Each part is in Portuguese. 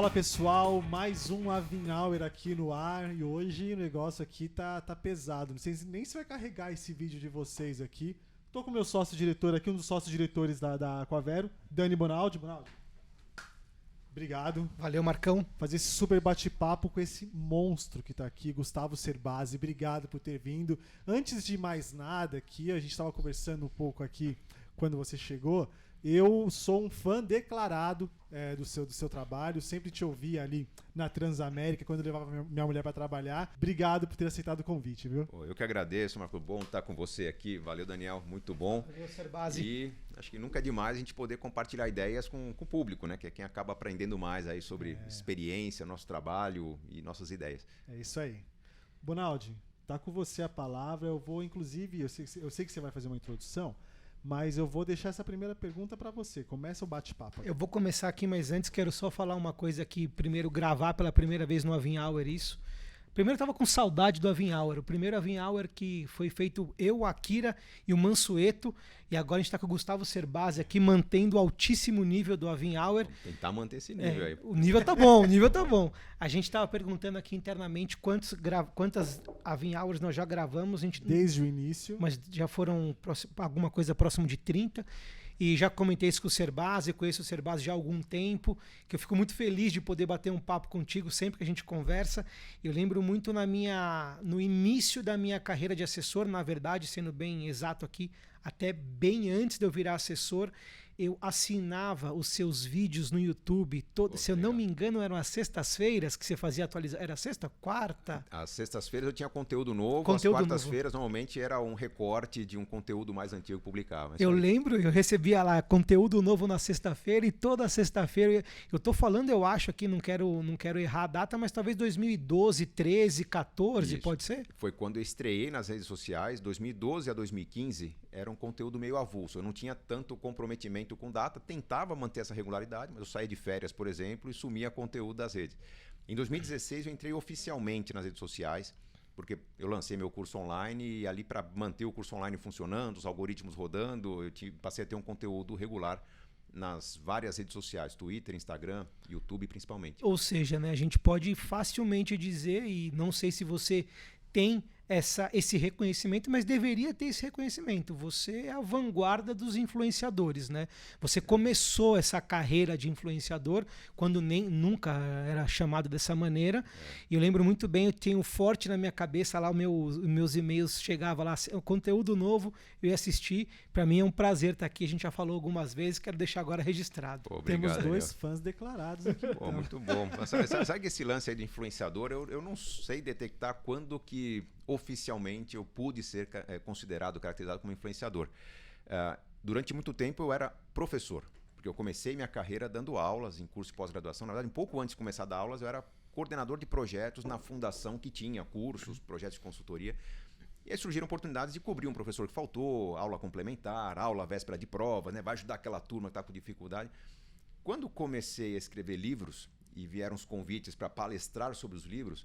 Fala pessoal, mais um Avin Hour aqui no ar e hoje o negócio aqui tá pesado. Não sei nem se vai carregar esse vídeo de vocês aqui. Tô com o meu sócio-diretor aqui, um dos sócios-diretores da Aquavero, Dani Bonaldi. Bonaldi, obrigado. Valeu, Marcão. Fazer esse super bate-papo com esse monstro que tá aqui, Gustavo Cerbasi. Obrigado por ter vindo. Antes de mais nada aqui, a gente estava conversando um pouco aqui quando você chegou. Eu sou um fã declarado do seu trabalho, sempre te ouvi ali na Transamérica, quando eu levava minha mulher para trabalhar. Obrigado por ter aceitado o convite, viu? Eu que agradeço, Marco. Bom estar com você aqui. Valeu, Daniel. Muito bom. Valeu, Cerbasi. E acho que nunca é demais a gente poder compartilhar ideias com o público, né? Que é quem acaba aprendendo mais aí sobre experiência, nosso trabalho e nossas ideias. É isso aí. Bonaldi, tá com você a palavra. Eu vou, inclusive, eu sei que você vai fazer uma introdução, mas eu vou deixar essa primeira pergunta para você. Começa o bate-papo. Eu vou começar aqui, mas antes quero só falar uma coisa aqui. Primeiro, gravar pela primeira vez no Avin Hour isso. Primeiro, eu tava com saudade do Avin Hour. O primeiro Avin Hour que foi feito eu, a Akira e o Mansueto. E agora a gente tá com o Gustavo Cerbasi aqui, mantendo o altíssimo nível do Avin Hour. Vamos tentar manter esse nível aí. O nível tá bom, o nível tá bom. A gente tava perguntando aqui internamente quantas Avin Hours nós já gravamos. Desde o início. Mas já foram alguma coisa próximo de 30. E já comentei isso com o Cerbasi, conheço o Cerbasi já há algum tempo, que eu fico muito feliz de poder bater um papo contigo sempre que a gente conversa. Eu lembro muito no início da minha carreira de assessor, na verdade, sendo bem exato aqui, até bem antes de eu virar assessor, eu assinava os seus vídeos no YouTube. Se eu não me engano, eram as sextas-feiras que você fazia atualização. Era sexta? Quarta? Às sextas-feiras eu tinha conteúdo novo. Conteúdo às quartas-feiras normalmente era um recorte de um conteúdo mais antigo que publicava. Eu lembro, eu recebia lá conteúdo novo na sexta-feira e toda sexta-feira. Eu tô falando, eu acho aqui, não quero errar a data, mas talvez 2012, 13, 14, Isso. Pode ser? Foi quando eu estreiei nas redes sociais, 2012 a 2015, era um conteúdo meio avulso. Eu não tinha tanto comprometimento com data, tentava manter essa regularidade, mas eu saía de férias, por exemplo, e sumia conteúdo das redes. Em 2016 eu entrei oficialmente nas redes sociais, porque eu lancei meu curso online e ali para manter o curso online funcionando, os algoritmos rodando, eu passei a ter um conteúdo regular nas várias redes sociais, Twitter, Instagram, YouTube principalmente. Ou seja, né, a gente pode facilmente dizer, e não sei se você tem esse reconhecimento, mas deveria ter esse reconhecimento. Você é a vanguarda dos influenciadores, né? Você começou essa carreira de influenciador quando nunca era chamado dessa maneira. E eu lembro muito bem, eu tenho forte na minha cabeça lá, meus e-mails chegavam lá, o conteúdo novo, eu ia assistir. Para mim é um prazer estar aqui. A gente já falou algumas vezes, quero deixar agora registrado. Pô, obrigado, temos dois fãs declarados aqui. Pô, então. Muito bom. Mas sabe que esse lance aí de influenciador, eu não sei detectar quando que oficialmente eu pude ser caracterizado como influenciador. Durante muito tempo eu era professor, porque eu comecei minha carreira dando aulas em curso de pós-graduação. Na verdade, um pouco antes de começar a dar aulas, eu era coordenador de projetos na fundação que tinha cursos, projetos de consultoria. E aí surgiram oportunidades de cobrir um professor que faltou, aula complementar, aula véspera de prova, né? Vai ajudar aquela turma que está com dificuldade. Quando comecei a escrever livros e vieram os convites para palestrar sobre os livros,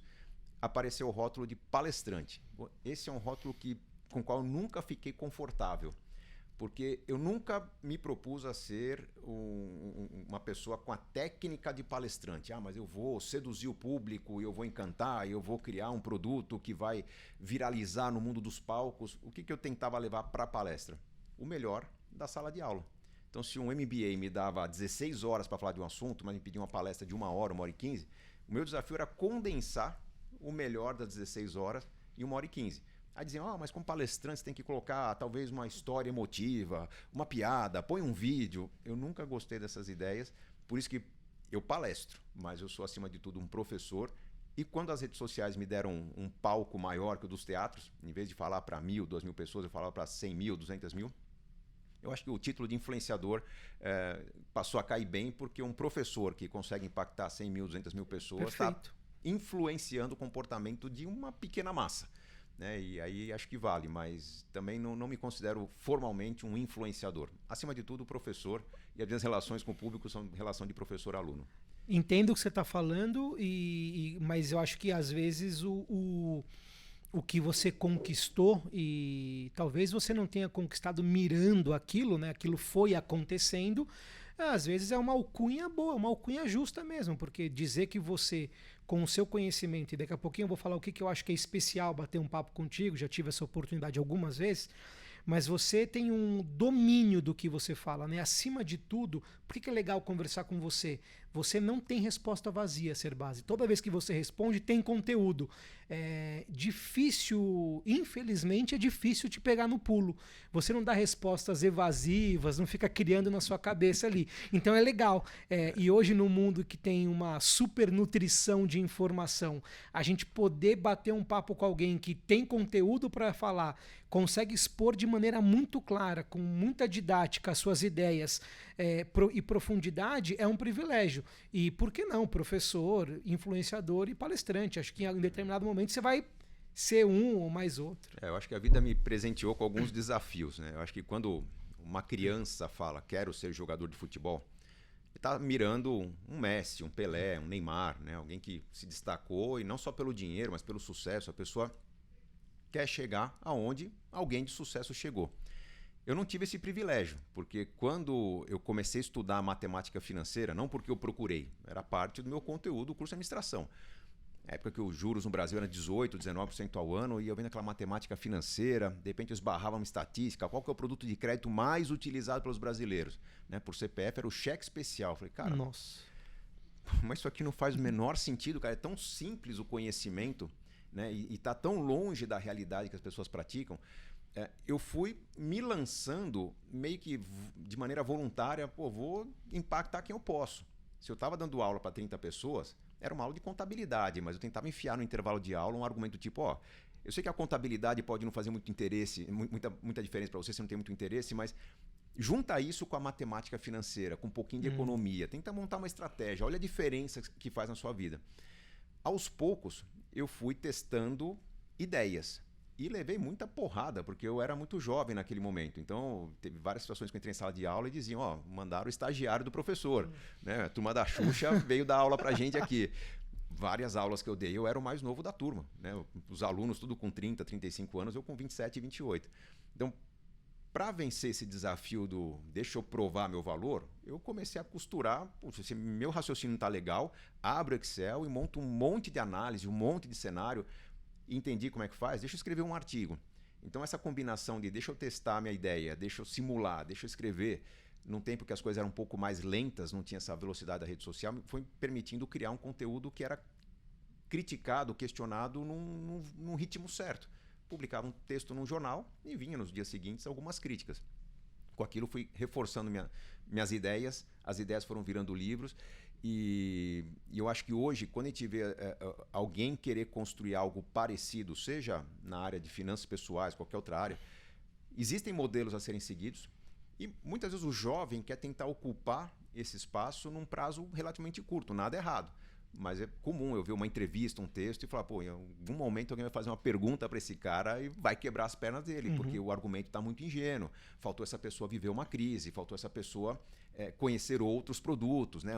apareceu o rótulo de palestrante. Esse é um rótulo com o qual eu nunca fiquei confortável, porque eu nunca me propus a ser uma pessoa com a técnica de palestrante. Mas eu vou seduzir o público, eu vou encantar, eu vou criar um produto que vai viralizar no mundo dos palcos. O que eu tentava levar para a palestra? O melhor da sala de aula. Então, se um MBA me dava 16 horas para falar de um assunto, mas me pedia uma palestra de 1 hora, 1 hora e 15, o meu desafio era condensar o melhor das 16 horas em 1 hora e 15. Aí diziam, mas como palestrante você tem que colocar talvez uma história emotiva, uma piada, põe um vídeo. Eu nunca gostei dessas ideias, por isso que eu palestro, mas eu sou acima de tudo um professor. E quando as redes sociais me deram um palco maior que o dos teatros, em vez de falar para 1.000, 2.000 pessoas, eu falava para 100.000, 200.000, eu acho que o título de influenciador passou a cair bem, porque um professor que consegue impactar 100.000, 200.000 pessoas está influenciando o comportamento de uma pequena massa, né? E aí acho que vale, mas também não me considero formalmente um influenciador. Acima de tudo, professor, e as minhas relações com o público são relação de professor-aluno. Entendo o que você está falando, mas eu acho que às vezes o que você conquistou, e talvez você não tenha conquistado mirando aquilo, né? Aquilo foi acontecendo, Às vezes é uma alcunha boa, uma alcunha justa mesmo, porque dizer que você, com o seu conhecimento, e daqui a pouquinho eu vou falar o que eu acho que é especial bater um papo contigo, já tive essa oportunidade algumas vezes, mas você tem um domínio do que você fala, né? Acima de tudo, por que é legal conversar com você? Você não tem resposta vazia, Serbasi. Toda vez que você responde, tem conteúdo. É difícil, infelizmente, é difícil te pegar no pulo. Você não dá respostas evasivas, não fica criando na sua cabeça ali. Então é legal. E hoje, no mundo que tem uma super nutrição de informação, a gente poder bater um papo com alguém que tem conteúdo para falar, consegue expor de maneira muito clara, com muita didática, as suas ideias e profundidade, é um privilégio. E por que não? Professor, influenciador e palestrante. Acho que em determinado momento você vai ser um ou mais outro. Eu acho que a vida me presenteou com alguns desafios, né? Eu acho que quando uma criança fala, quero ser jogador de futebol, ele está mirando um Messi, um Pelé, um Neymar, né? Alguém que se destacou, e não só pelo dinheiro, mas pelo sucesso. A pessoa quer chegar aonde alguém de sucesso chegou. Eu não tive esse privilégio, porque quando eu comecei a estudar matemática financeira, não porque eu procurei, era parte do meu conteúdo do curso de administração. Na época que os juros no Brasil eram 18%, 19% ao ano, e eu vendo aquela matemática financeira, de repente eu esbarrava uma estatística, qual que é o produto de crédito mais utilizado pelos brasileiros? Né? Por CPF era o cheque especial. Eu falei, cara, nossa, mas isso aqui não faz o menor sentido, cara. É tão simples o conhecimento, né? E está tão longe da realidade que as pessoas praticam. Eu fui me lançando meio que de maneira voluntária, vou impactar quem eu posso. Se eu estava dando aula para 30 pessoas, era uma aula de contabilidade, mas eu tentava enfiar no intervalo de aula um argumento tipo, eu sei que a contabilidade pode não fazer muito interesse, muita diferença para você se não tem muito interesse, mas junta isso com a matemática financeira, com um pouquinho de economia, tenta montar uma estratégia, olha a diferença que faz na sua vida. Aos poucos, eu fui testando ideias. E levei muita porrada, porque eu era muito jovem naquele momento. Então, teve várias situações que eu entrei em sala de aula e diziam, mandaram o estagiário do professor. Né? A turma da Xuxa veio dar aula pra gente aqui. Várias aulas que eu dei, eu era o mais novo da turma. Né? Os alunos tudo com 30, 35 anos, eu com 27 e 28. Então, para vencer esse desafio do deixa eu provar meu valor, eu comecei a costurar, se meu raciocínio não está legal, abro o Excel e monto um monte de análise, um monte de cenário. Entendi como é que faz, deixa eu escrever um artigo. Então essa combinação de deixa eu testar a minha ideia, deixa eu simular, deixa eu escrever, num tempo que as coisas eram um pouco mais lentas, não tinha essa velocidade da rede social, foi permitindo criar um conteúdo que era criticado, questionado num ritmo certo. Publicava um texto num jornal e vinha nos dias seguintes algumas críticas. Com aquilo fui reforçando minhas ideias, as ideias foram virando livros. E eu acho que hoje, quando a gente vê alguém querer construir algo parecido, seja na área de finanças pessoais, qualquer outra área, existem modelos a serem seguidos e muitas vezes o jovem quer tentar ocupar esse espaço num prazo relativamente curto, nada errado. Mas é comum eu ver uma entrevista, um texto e falar, em algum momento alguém vai fazer uma pergunta para esse cara e vai quebrar as pernas dele, porque o argumento está muito ingênuo. Faltou essa pessoa viver uma crise, faltou essa pessoa conhecer outros produtos, né?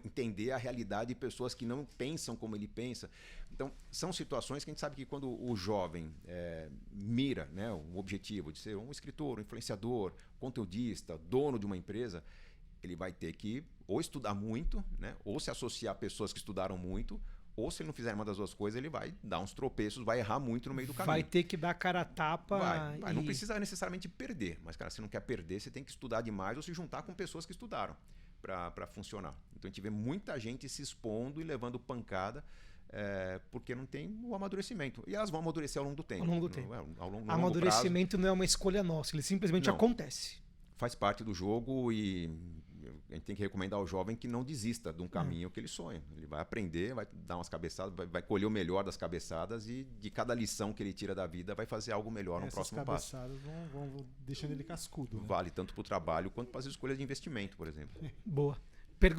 Entender a realidade de pessoas que não pensam como ele pensa. Então, são situações que a gente sabe que quando o jovem mira, né, o objetivo de ser um escritor, um influenciador, conteudista, dono de uma empresa, ele vai ter que ou estudar muito, né, ou se associar a pessoas que estudaram muito, ou se ele não fizer uma das duas coisas, ele vai dar uns tropeços, vai errar muito no meio do caminho. Vai ter que dar cara a tapa. Vai. Não precisa necessariamente perder, mas, cara, se não quer perder, você tem que estudar demais ou se juntar com pessoas que estudaram para funcionar. Então a gente vê muita gente se expondo e levando pancada porque não tem o amadurecimento. E elas vão amadurecer ao longo do tempo. Ao longo do tempo. No amadurecimento não é uma escolha nossa, ele simplesmente acontece. Faz parte do jogo e a gente tem que recomendar ao jovem que não desista de um caminho que ele sonha. Ele vai aprender, vai dar umas cabeçadas, vai colher o melhor das cabeçadas e de cada lição que ele tira da vida vai fazer algo melhor no próximo passo. Essas cabeçadas vão deixando ele cascudo. Né? Vale tanto para o trabalho quanto para as escolhas de investimento, por exemplo. Boa.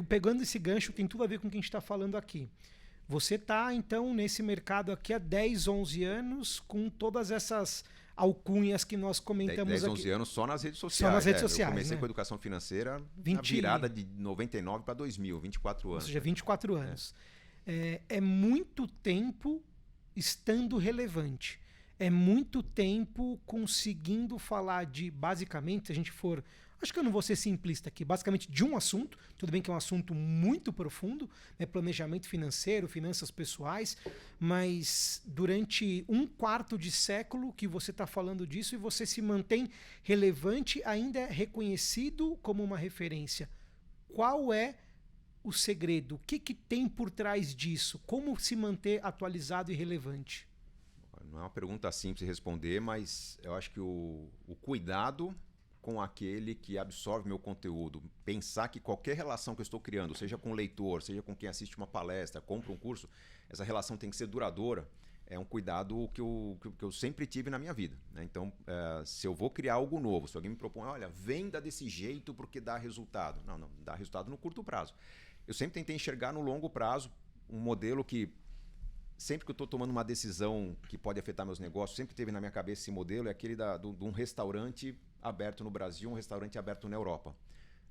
Pegando esse gancho, tem tudo a ver com o que a gente está falando aqui. Você está, então, nesse mercado aqui há 10, 11 anos, com todas essas alcunhas que nós comentamos 10, 11 aqui. Anos só nas redes sociais. Só nas redes sociais. Eu comecei né? com educação financeira na virada de 99 para 2000, 24 anos. Ou seja, 24 anos. É muito tempo estando relevante. é muito tempo conseguindo falar de, basicamente, se a gente for... Acho que eu não vou ser simplista aqui, basicamente de um assunto, tudo bem que é um assunto muito profundo, né, planejamento financeiro, finanças pessoais, mas durante 1/4 de século que você está falando disso e você se mantém relevante, ainda é reconhecido como uma referência. Qual é o segredo? O que tem por trás disso? Como se manter atualizado e relevante? Não é uma pergunta simples de responder, mas eu acho que o cuidado com aquele que absorve meu conteúdo, pensar que qualquer relação que eu estou criando, seja com o leitor, seja com quem assiste uma palestra, compra um curso, essa relação tem que ser duradoura, é um cuidado que eu sempre tive na minha vida, né? Então, se eu vou criar algo novo, se alguém me propõe, olha, venda desse jeito porque dá resultado. Não, dá resultado no curto prazo. Eu sempre tentei enxergar no longo prazo um modelo que, sempre que eu estou tomando uma decisão que pode afetar meus negócios, sempre teve na minha cabeça esse modelo, é aquele de um restaurante aberto no Brasil, um restaurante aberto na Europa.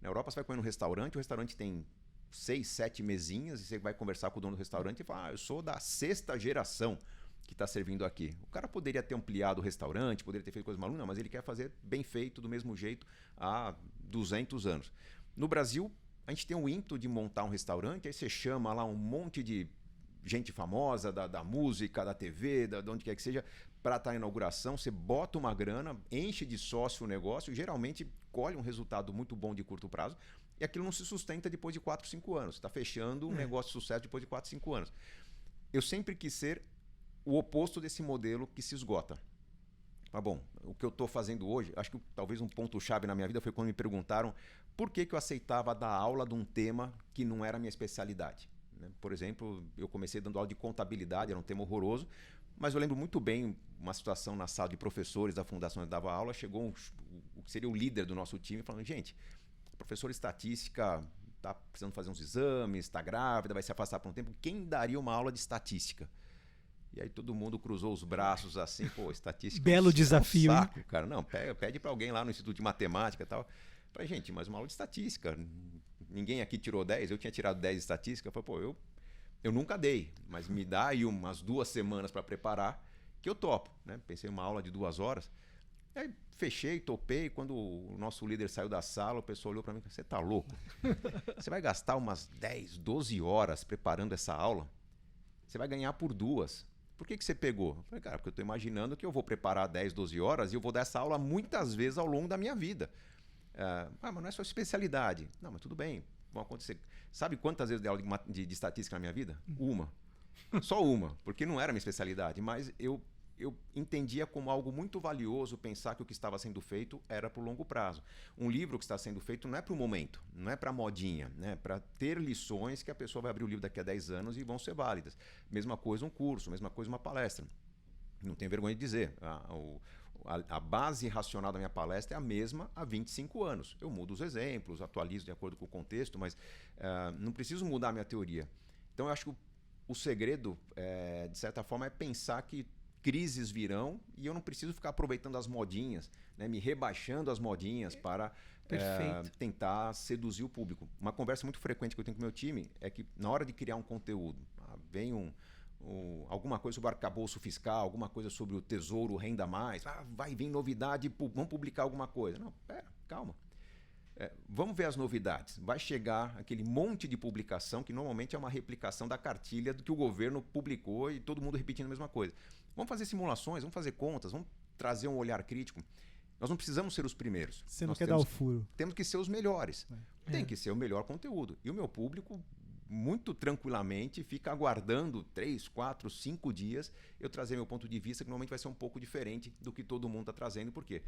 Na Europa você vai comer no restaurante, o restaurante tem 6, 7 mesinhas e você vai conversar com o dono do restaurante e fala, eu sou da 6ª geração que está servindo aqui. O cara poderia ter ampliado o restaurante, poderia ter feito coisa maluca, mas ele quer fazer bem feito, do mesmo jeito, há 200 anos. No Brasil, a gente tem o ímpeto de montar um restaurante, aí você chama lá um monte de gente famosa da música, da TV, de onde quer que seja, para estar na inauguração, você bota uma grana, enche de sócio o negócio, geralmente colhe um resultado muito bom de curto prazo, e aquilo não se sustenta depois de 4, 5 anos. Você está fechando um negócio de sucesso depois de 4, 5 anos. Eu sempre quis ser o oposto desse modelo que se esgota. Mas bom, o que eu estou fazendo hoje, acho que talvez um ponto-chave na minha vida foi quando me perguntaram por que eu aceitava dar aula de um tema que não era a minha especialidade. Por exemplo, eu comecei dando aula de contabilidade, era um tema horroroso, mas eu lembro muito bem uma situação na sala de professores da fundação onde eu dava aula, chegou o que seria o líder do nosso time falando, gente, a professora de estatística está precisando fazer uns exames, está grávida, vai se afastar por um tempo, quem daria uma aula de estatística? E aí todo mundo cruzou os braços assim, pô, estatística Belo desafio, é um saco, cara. Não, pede para alguém lá no Instituto de Matemática e tal. Falei, gente, mas uma aula de estatística, ninguém aqui tirou 10, eu tinha tirado 10 de estatística. Eu falei, pô, eu nunca dei, mas me dá aí umas 2 semanas para preparar que eu topo, né? Pensei em uma aula de 2 horas. Aí fechei, topei. Quando o nosso líder saiu da sala, o pessoal olhou para mim e falou, você tá louco? Você vai gastar umas 10, 12 horas preparando essa aula? Você vai ganhar por 2. Por que você pegou? Eu falei, cara, porque eu estou imaginando que eu vou preparar 10, 12 horas e eu vou dar essa aula muitas vezes ao longo da minha vida. Mas não é sua especialidade. Não, mas tudo bem, vão acontecer. Sabe quantas vezes eu dei aula de estatística na minha vida? Uma. Só uma, porque não era minha especialidade, mas eu entendia como algo muito valioso pensar que o que estava sendo feito era para o longo prazo. Um livro que está sendo feito não é para o momento, não é para modinha, né? Para ter lições que a pessoa vai abrir o livro daqui a 10 anos e vão ser válidas. Mesma coisa um curso, mesma coisa uma palestra. Não tenho vergonha de dizer. A base racional da minha palestra é a mesma há 25 anos. Eu mudo os exemplos, atualizo de acordo com o contexto, mas não preciso mudar a minha teoria. Então, eu acho que o segredo, de certa forma, é pensar que crises virão e eu não preciso ficar aproveitando as modinhas, né, me rebaixando as modinhas para tentar seduzir o público. Uma conversa muito frequente que eu tenho com o meu time é que na hora de criar um conteúdo, vem alguma coisa sobre o arcabouço fiscal, alguma coisa sobre o tesouro, renda mais, vai vir novidade, vamos publicar alguma coisa. Não, calma. Vamos ver as novidades. Vai chegar aquele monte de publicação que normalmente é uma replicação da cartilha do que o governo publicou e todo mundo repetindo a mesma coisa. Vamos fazer simulações, vamos fazer contas, vamos trazer um olhar crítico. Nós não precisamos ser os primeiros. Você não quer dar o furo. Temos que ser os melhores. Tem que ser o melhor conteúdo. E o meu público, muito tranquilamente, fica aguardando 3, 4, 5 dias eu trazer meu ponto de vista, que normalmente vai ser um pouco diferente do que todo mundo está trazendo. Por quê?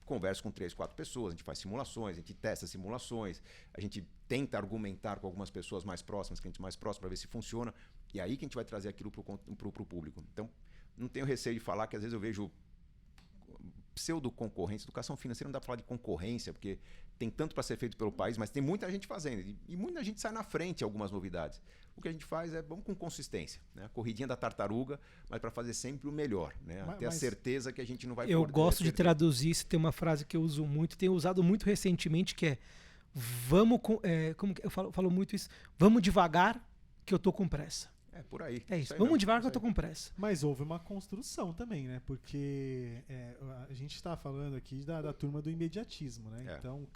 Converso com 3, 4 pessoas, a gente faz simulações, a gente testa simulações, a gente tenta argumentar com algumas pessoas mais próximas, clientes mais próximos, para ver se funciona. E aí que a gente vai trazer aquilo para o público. Então, não tenho receio de falar que às vezes eu vejo pseudo-concorrência. Educação financeira não dá para falar de concorrência, porque tem tanto para ser feito pelo país, mas tem muita gente fazendo. E muita gente sai na frente em algumas novidades. O que a gente faz vamos com consistência, né? Corridinha da tartaruga, mas para fazer sempre o melhor, né? Ter a certeza que a gente não vai... Eu gosto de traduzir isso, tem uma frase que eu uso muito, tenho usado muito recentemente, que é como que eu falo muito isso? Vamos devagar, que eu tô com pressa. É por aí. É isso. aí Vamos mesmo. devagar que eu tô com pressa. Mas houve uma construção também, né? Porque a gente está falando aqui da turma do imediatismo, né? É. Então,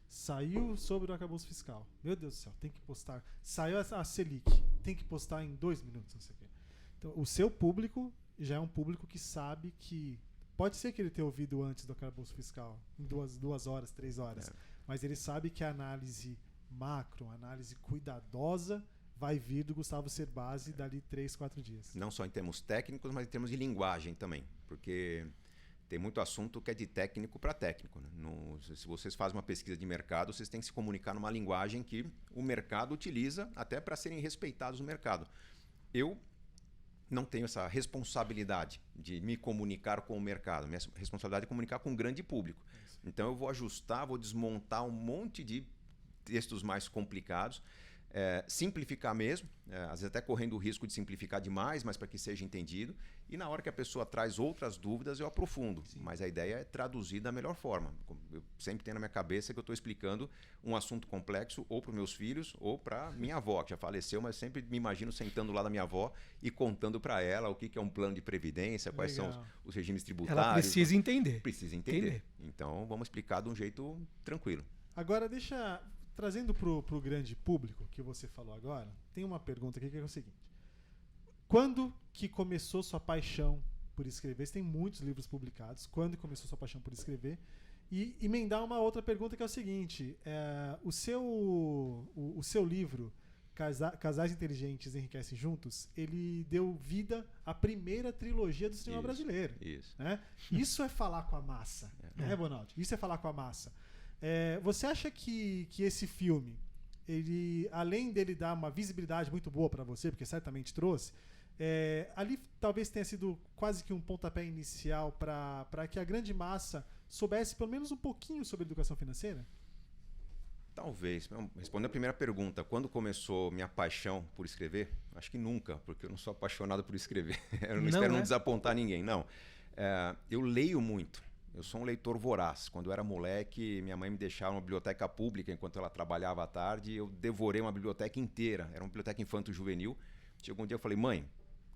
saiu sobre o arcabouço fiscal. Meu Deus do céu, tem que postar. Saiu a Selic, tem que postar em 2 minutos, não sei o quê. Então, o seu público já é um público que sabe que pode ser que ele tenha ouvido antes do arcabouço fiscal, em 2 horas, 3 horas, mas ele sabe que a análise macro, a análise cuidadosa, vai vir do Gustavo Cerbasi dali 3, 4 dias. Não só em termos técnicos, mas em termos de linguagem também. Porque tem muito assunto que é de técnico para técnico. Né? Se vocês fazem uma pesquisa de mercado, vocês têm que se comunicar numa linguagem que o mercado utiliza até para serem respeitados no mercado. Eu não tenho essa responsabilidade de me comunicar com o mercado. Minha responsabilidade é comunicar com um grande público. Então eu vou ajustar, vou desmontar um monte de textos mais complicados, simplificar mesmo, às vezes até correndo o risco de simplificar demais, mas para que seja entendido. E na hora que a pessoa traz outras dúvidas, eu aprofundo. Sim. Mas a ideia é traduzir da melhor forma. Eu sempre tenho na minha cabeça que eu estou explicando um assunto complexo ou para os meus filhos ou para minha avó, que já faleceu, mas sempre me imagino sentando lá da minha avó e contando para ela o que é um plano de previdência, quais são os regimes tributários. Ela precisa entender. Precisa entender. Então, vamos explicar de um jeito tranquilo. Agora, trazendo para o grande público, que você falou agora, tem uma pergunta aqui que é o seguinte. Quando que começou sua paixão por escrever? Você tem muitos livros publicados. Quando começou sua paixão por escrever? E emendar uma outra pergunta que é o seguinte. O seu livro, Casais Inteligentes Enriquecem Juntos, ele deu vida à primeira trilogia do cinema brasileiro. Isso. Né? Isso é falar com a massa. Né, Bonaldi? Isso é falar com a massa. Você acha que esse filme, ele, além dele dar uma visibilidade muito boa para você, porque certamente trouxe, ali talvez tenha sido quase que um pontapé inicial para que a grande massa soubesse pelo menos um pouquinho sobre educação financeira? Talvez. Respondendo a primeira pergunta, quando começou minha paixão por escrever? Acho que nunca, porque eu não sou apaixonado por escrever. Eu não espero não desapontar ninguém, não. Eu leio muito. Eu sou um leitor voraz. Quando eu era moleque, minha mãe me deixava uma biblioteca pública enquanto ela trabalhava à tarde. Eu devorei uma biblioteca inteira. Era uma biblioteca infanto-juvenil. Chegou um dia eu falei, mãe,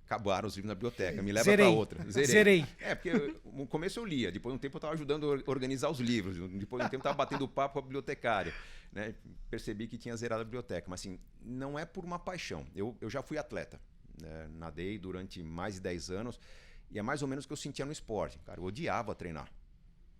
acabaram os livros na biblioteca, me leva para outra. Zerei. Porque no começo eu lia, depois de um tempo eu estava ajudando a organizar os livros, depois de um tempo eu estava batendo papo com a bibliotecária. Né? Percebi que tinha zerado a biblioteca. Mas assim, não é por uma paixão. Eu já fui atleta. Né? Nadei durante mais de 10 anos e é mais ou menos o que eu sentia no esporte. Cara, eu odiava treinar.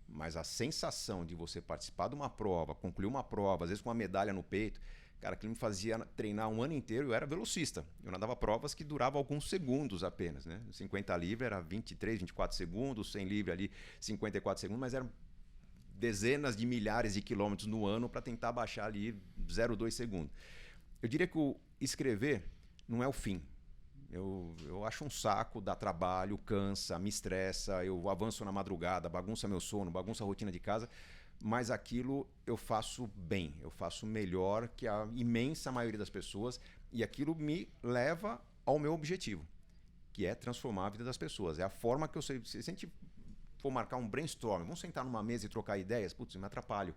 Mas a sensação de você participar de uma prova, concluir uma prova, às vezes com uma medalha no peito, cara, aquilo me fazia treinar um ano inteiro. Eu era velocista. Eu nadava provas que duravam alguns segundos apenas. Né? 50 livre era 23, 24 segundos, 100 livre ali 54 segundos, mas eram dezenas de milhares de quilômetros no ano para tentar baixar ali 0,2 segundos. Eu diria que o escrever não é o fim. Eu acho um saco, dá trabalho, cansa, me estressa, eu avanço na madrugada, bagunça meu sono, bagunça a rotina de casa, mas aquilo eu faço bem, eu faço melhor que a imensa maioria das pessoas e aquilo me leva ao meu objetivo, que é transformar a vida das pessoas. É a forma que eu sei. Se a gente for marcar um brainstorm, vamos sentar numa mesa e trocar ideias, putz, eu me atrapalho.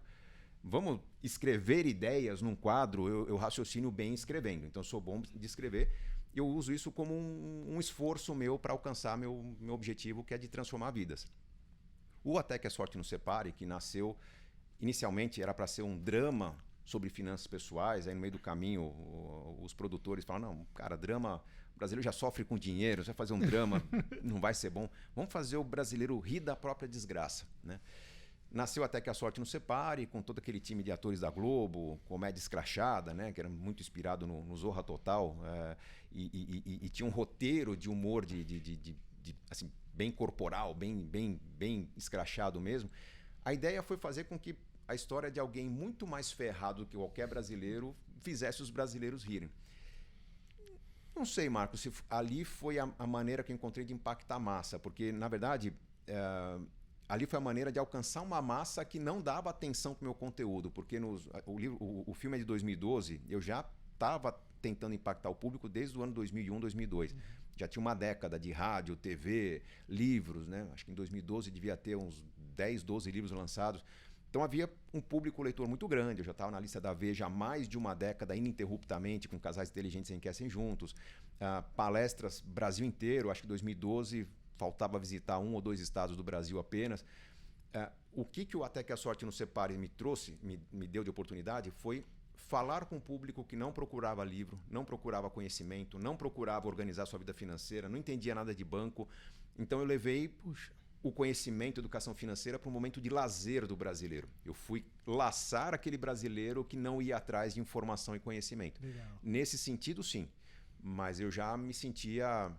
Vamos escrever ideias num quadro, eu raciocino bem escrevendo, então eu sou bom de escrever. Eu uso isso como um esforço meu para alcançar meu objetivo, que é de transformar vidas. O Até que a Sorte Nos Separe, que nasceu, inicialmente era para ser um drama sobre finanças pessoais, aí no meio do caminho os produtores falaram, não, cara, drama, o brasileiro já sofre com dinheiro, você vai fazer um drama, não vai ser bom. Vamos fazer o brasileiro rir da própria desgraça, né? Nasceu Até que a Sorte Nos Separe, com todo aquele time de atores da Globo, comédia escrachada, né, que era muito inspirado no Zorra Total, e tinha um roteiro de humor assim, bem corporal, bem escrachado mesmo. A ideia foi fazer com que a história de alguém muito mais ferrado do que qualquer brasileiro fizesse os brasileiros rirem. Não sei, Marcos, se ali foi a maneira que eu encontrei de impactar a massa, porque, na verdade, ali foi a maneira de alcançar uma massa que não dava atenção para o meu conteúdo, porque o filme é de 2012, eu já estava tentando impactar o público desde o ano 2001, 2002. Já tinha uma década de rádio, TV, livros, né? Acho que em 2012 devia ter uns 10, 12 livros lançados. Então, Então havia um público leitor muito grande. Eu já estava na lista da Veja há mais de uma década, ininterruptamente, com Casais Inteligentes Enriquecem Juntos. Palestras Brasil inteiro, acho que 2012 faltava visitar 1 ou 2 estados do Brasil apenas. O que o Até que a Sorte Nos Separe me trouxe, me deu de oportunidade, foi falar com um público que não procurava livro, não procurava conhecimento, não procurava organizar sua vida financeira, não entendia nada de banco. Então eu levei o conhecimento, a educação financeira para um momento de lazer do brasileiro. Eu fui laçar aquele brasileiro que não ia atrás de informação e conhecimento. Legal. Nesse sentido, sim. Mas eu já me sentia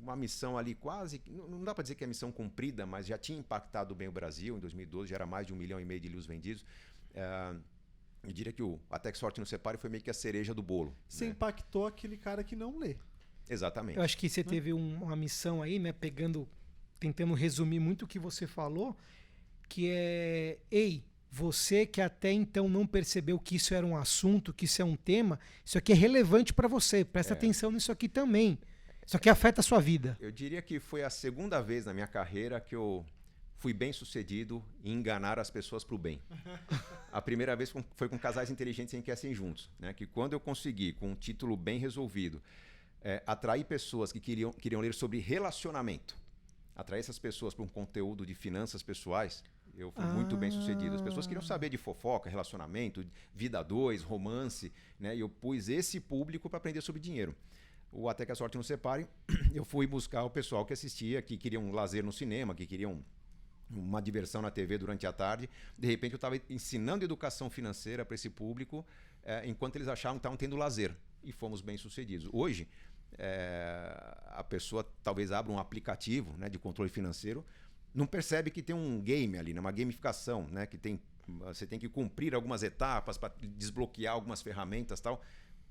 uma missão ali quase... Não dá para dizer que é missão cumprida, mas já tinha impactado bem o Brasil. Em 2012 já era mais de 1,5 milhão de livros vendidos. Eu diria que o Até que Sorte Nos Separe foi meio que a cereja do bolo. Você né? impactou aquele cara que não lê. Exatamente. Eu acho que você teve uma missão aí, né? Tentando resumir muito o que você falou, que é... Ei, você que até então não percebeu que isso era um assunto, que isso é um tema, isso aqui é relevante para você. Presta atenção nisso aqui também. Isso aqui afeta a sua vida. Eu diria que foi a segunda vez na minha carreira que eu fui bem sucedido em enganar as pessoas para o bem. A primeira vez foi com Casais Inteligentes Enriquecem Juntos, né? Que quando eu consegui, com um título bem resolvido, atrair pessoas que queriam ler sobre relacionamento, atrair essas pessoas para um conteúdo de finanças pessoais, eu fui muito bem sucedido. As pessoas queriam saber de fofoca, relacionamento, vida a dois, romance, né? E eu pus esse público para aprender sobre dinheiro. O Até que a Sorte Nos Separe, eu fui buscar o pessoal que assistia, que queriam um lazer no cinema, que queriam uma diversão na TV durante a tarde. De repente eu estava ensinando educação financeira para esse público, enquanto eles achavam que estavam tendo lazer. E fomos bem sucedidos. Hoje, a pessoa talvez abra um aplicativo, né, de controle financeiro, não percebe que tem um game ali, né, uma gamificação, né, que você tem que cumprir algumas etapas para desbloquear algumas ferramentas, tal.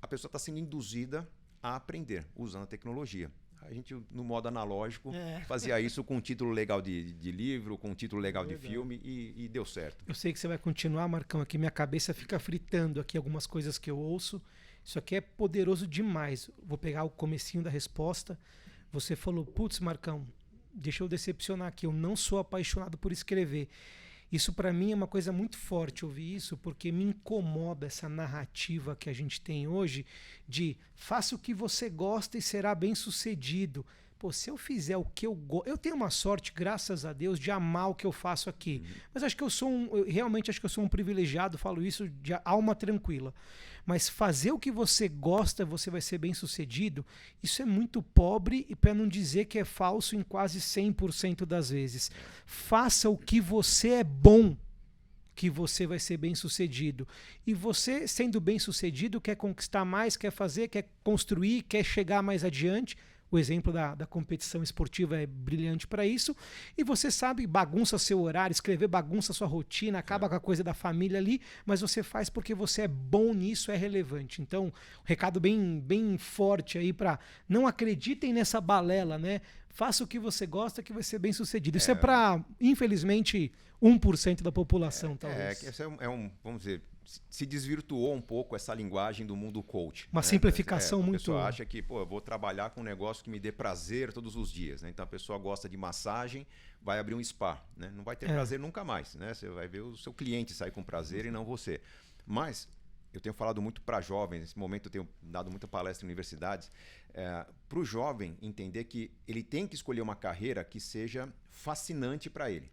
A pessoa está sendo induzida a aprender usando a tecnologia. A gente, no modo analógico, fazia isso com um título legal de livro, com um título legal de filme e deu certo. Eu sei que você vai continuar, Marcão, aqui minha cabeça fica fritando aqui algumas coisas que eu ouço. Isso aqui é poderoso demais. Vou pegar o comecinho da resposta. Você falou, putz, Marcão, deixa eu decepcionar aqui, eu não sou apaixonado por escrever. Isso para mim é uma coisa muito forte ouvir isso, porque me incomoda essa narrativa que a gente tem hoje de faça o que você gosta e será bem sucedido. Pô, se eu fizer o que eu gosto... Eu tenho uma sorte, graças a Deus, de amar o que eu faço aqui. Mas acho que eu realmente acho que eu sou um privilegiado, falo isso de alma tranquila. Mas fazer o que você gosta, você vai ser bem sucedido, isso é muito pobre e para não dizer que é falso em quase 100% das vezes. Faça o que você é bom, que você vai ser bem sucedido. E você, sendo bem sucedido, quer conquistar mais, quer fazer, quer construir, quer chegar mais adiante. O exemplo da competição esportiva é brilhante para isso. E você sabe, bagunça seu horário, escrever bagunça sua rotina, acaba com a coisa da família ali, mas você faz porque você é bom nisso, é relevante. Então, um recado bem forte aí para não acreditem nessa balela, né? Faça o que você gosta que vai ser bem sucedido. Isso é para, infelizmente, 1% da população, talvez. Esse vamos dizer, se desvirtuou um pouco essa linguagem do mundo coach. Uma simplificação muito... A pessoa acha que, eu vou trabalhar com um negócio que me dê prazer todos os dias, né? Então a pessoa gosta de massagem, vai abrir um spa, né? Não vai ter prazer nunca mais, né? Você vai ver o seu cliente sair com prazer e não você. Mas eu tenho falado muito para jovens, nesse momento eu tenho dado muita palestra em universidades, para o jovem entender que ele tem que escolher uma carreira que seja fascinante para ele.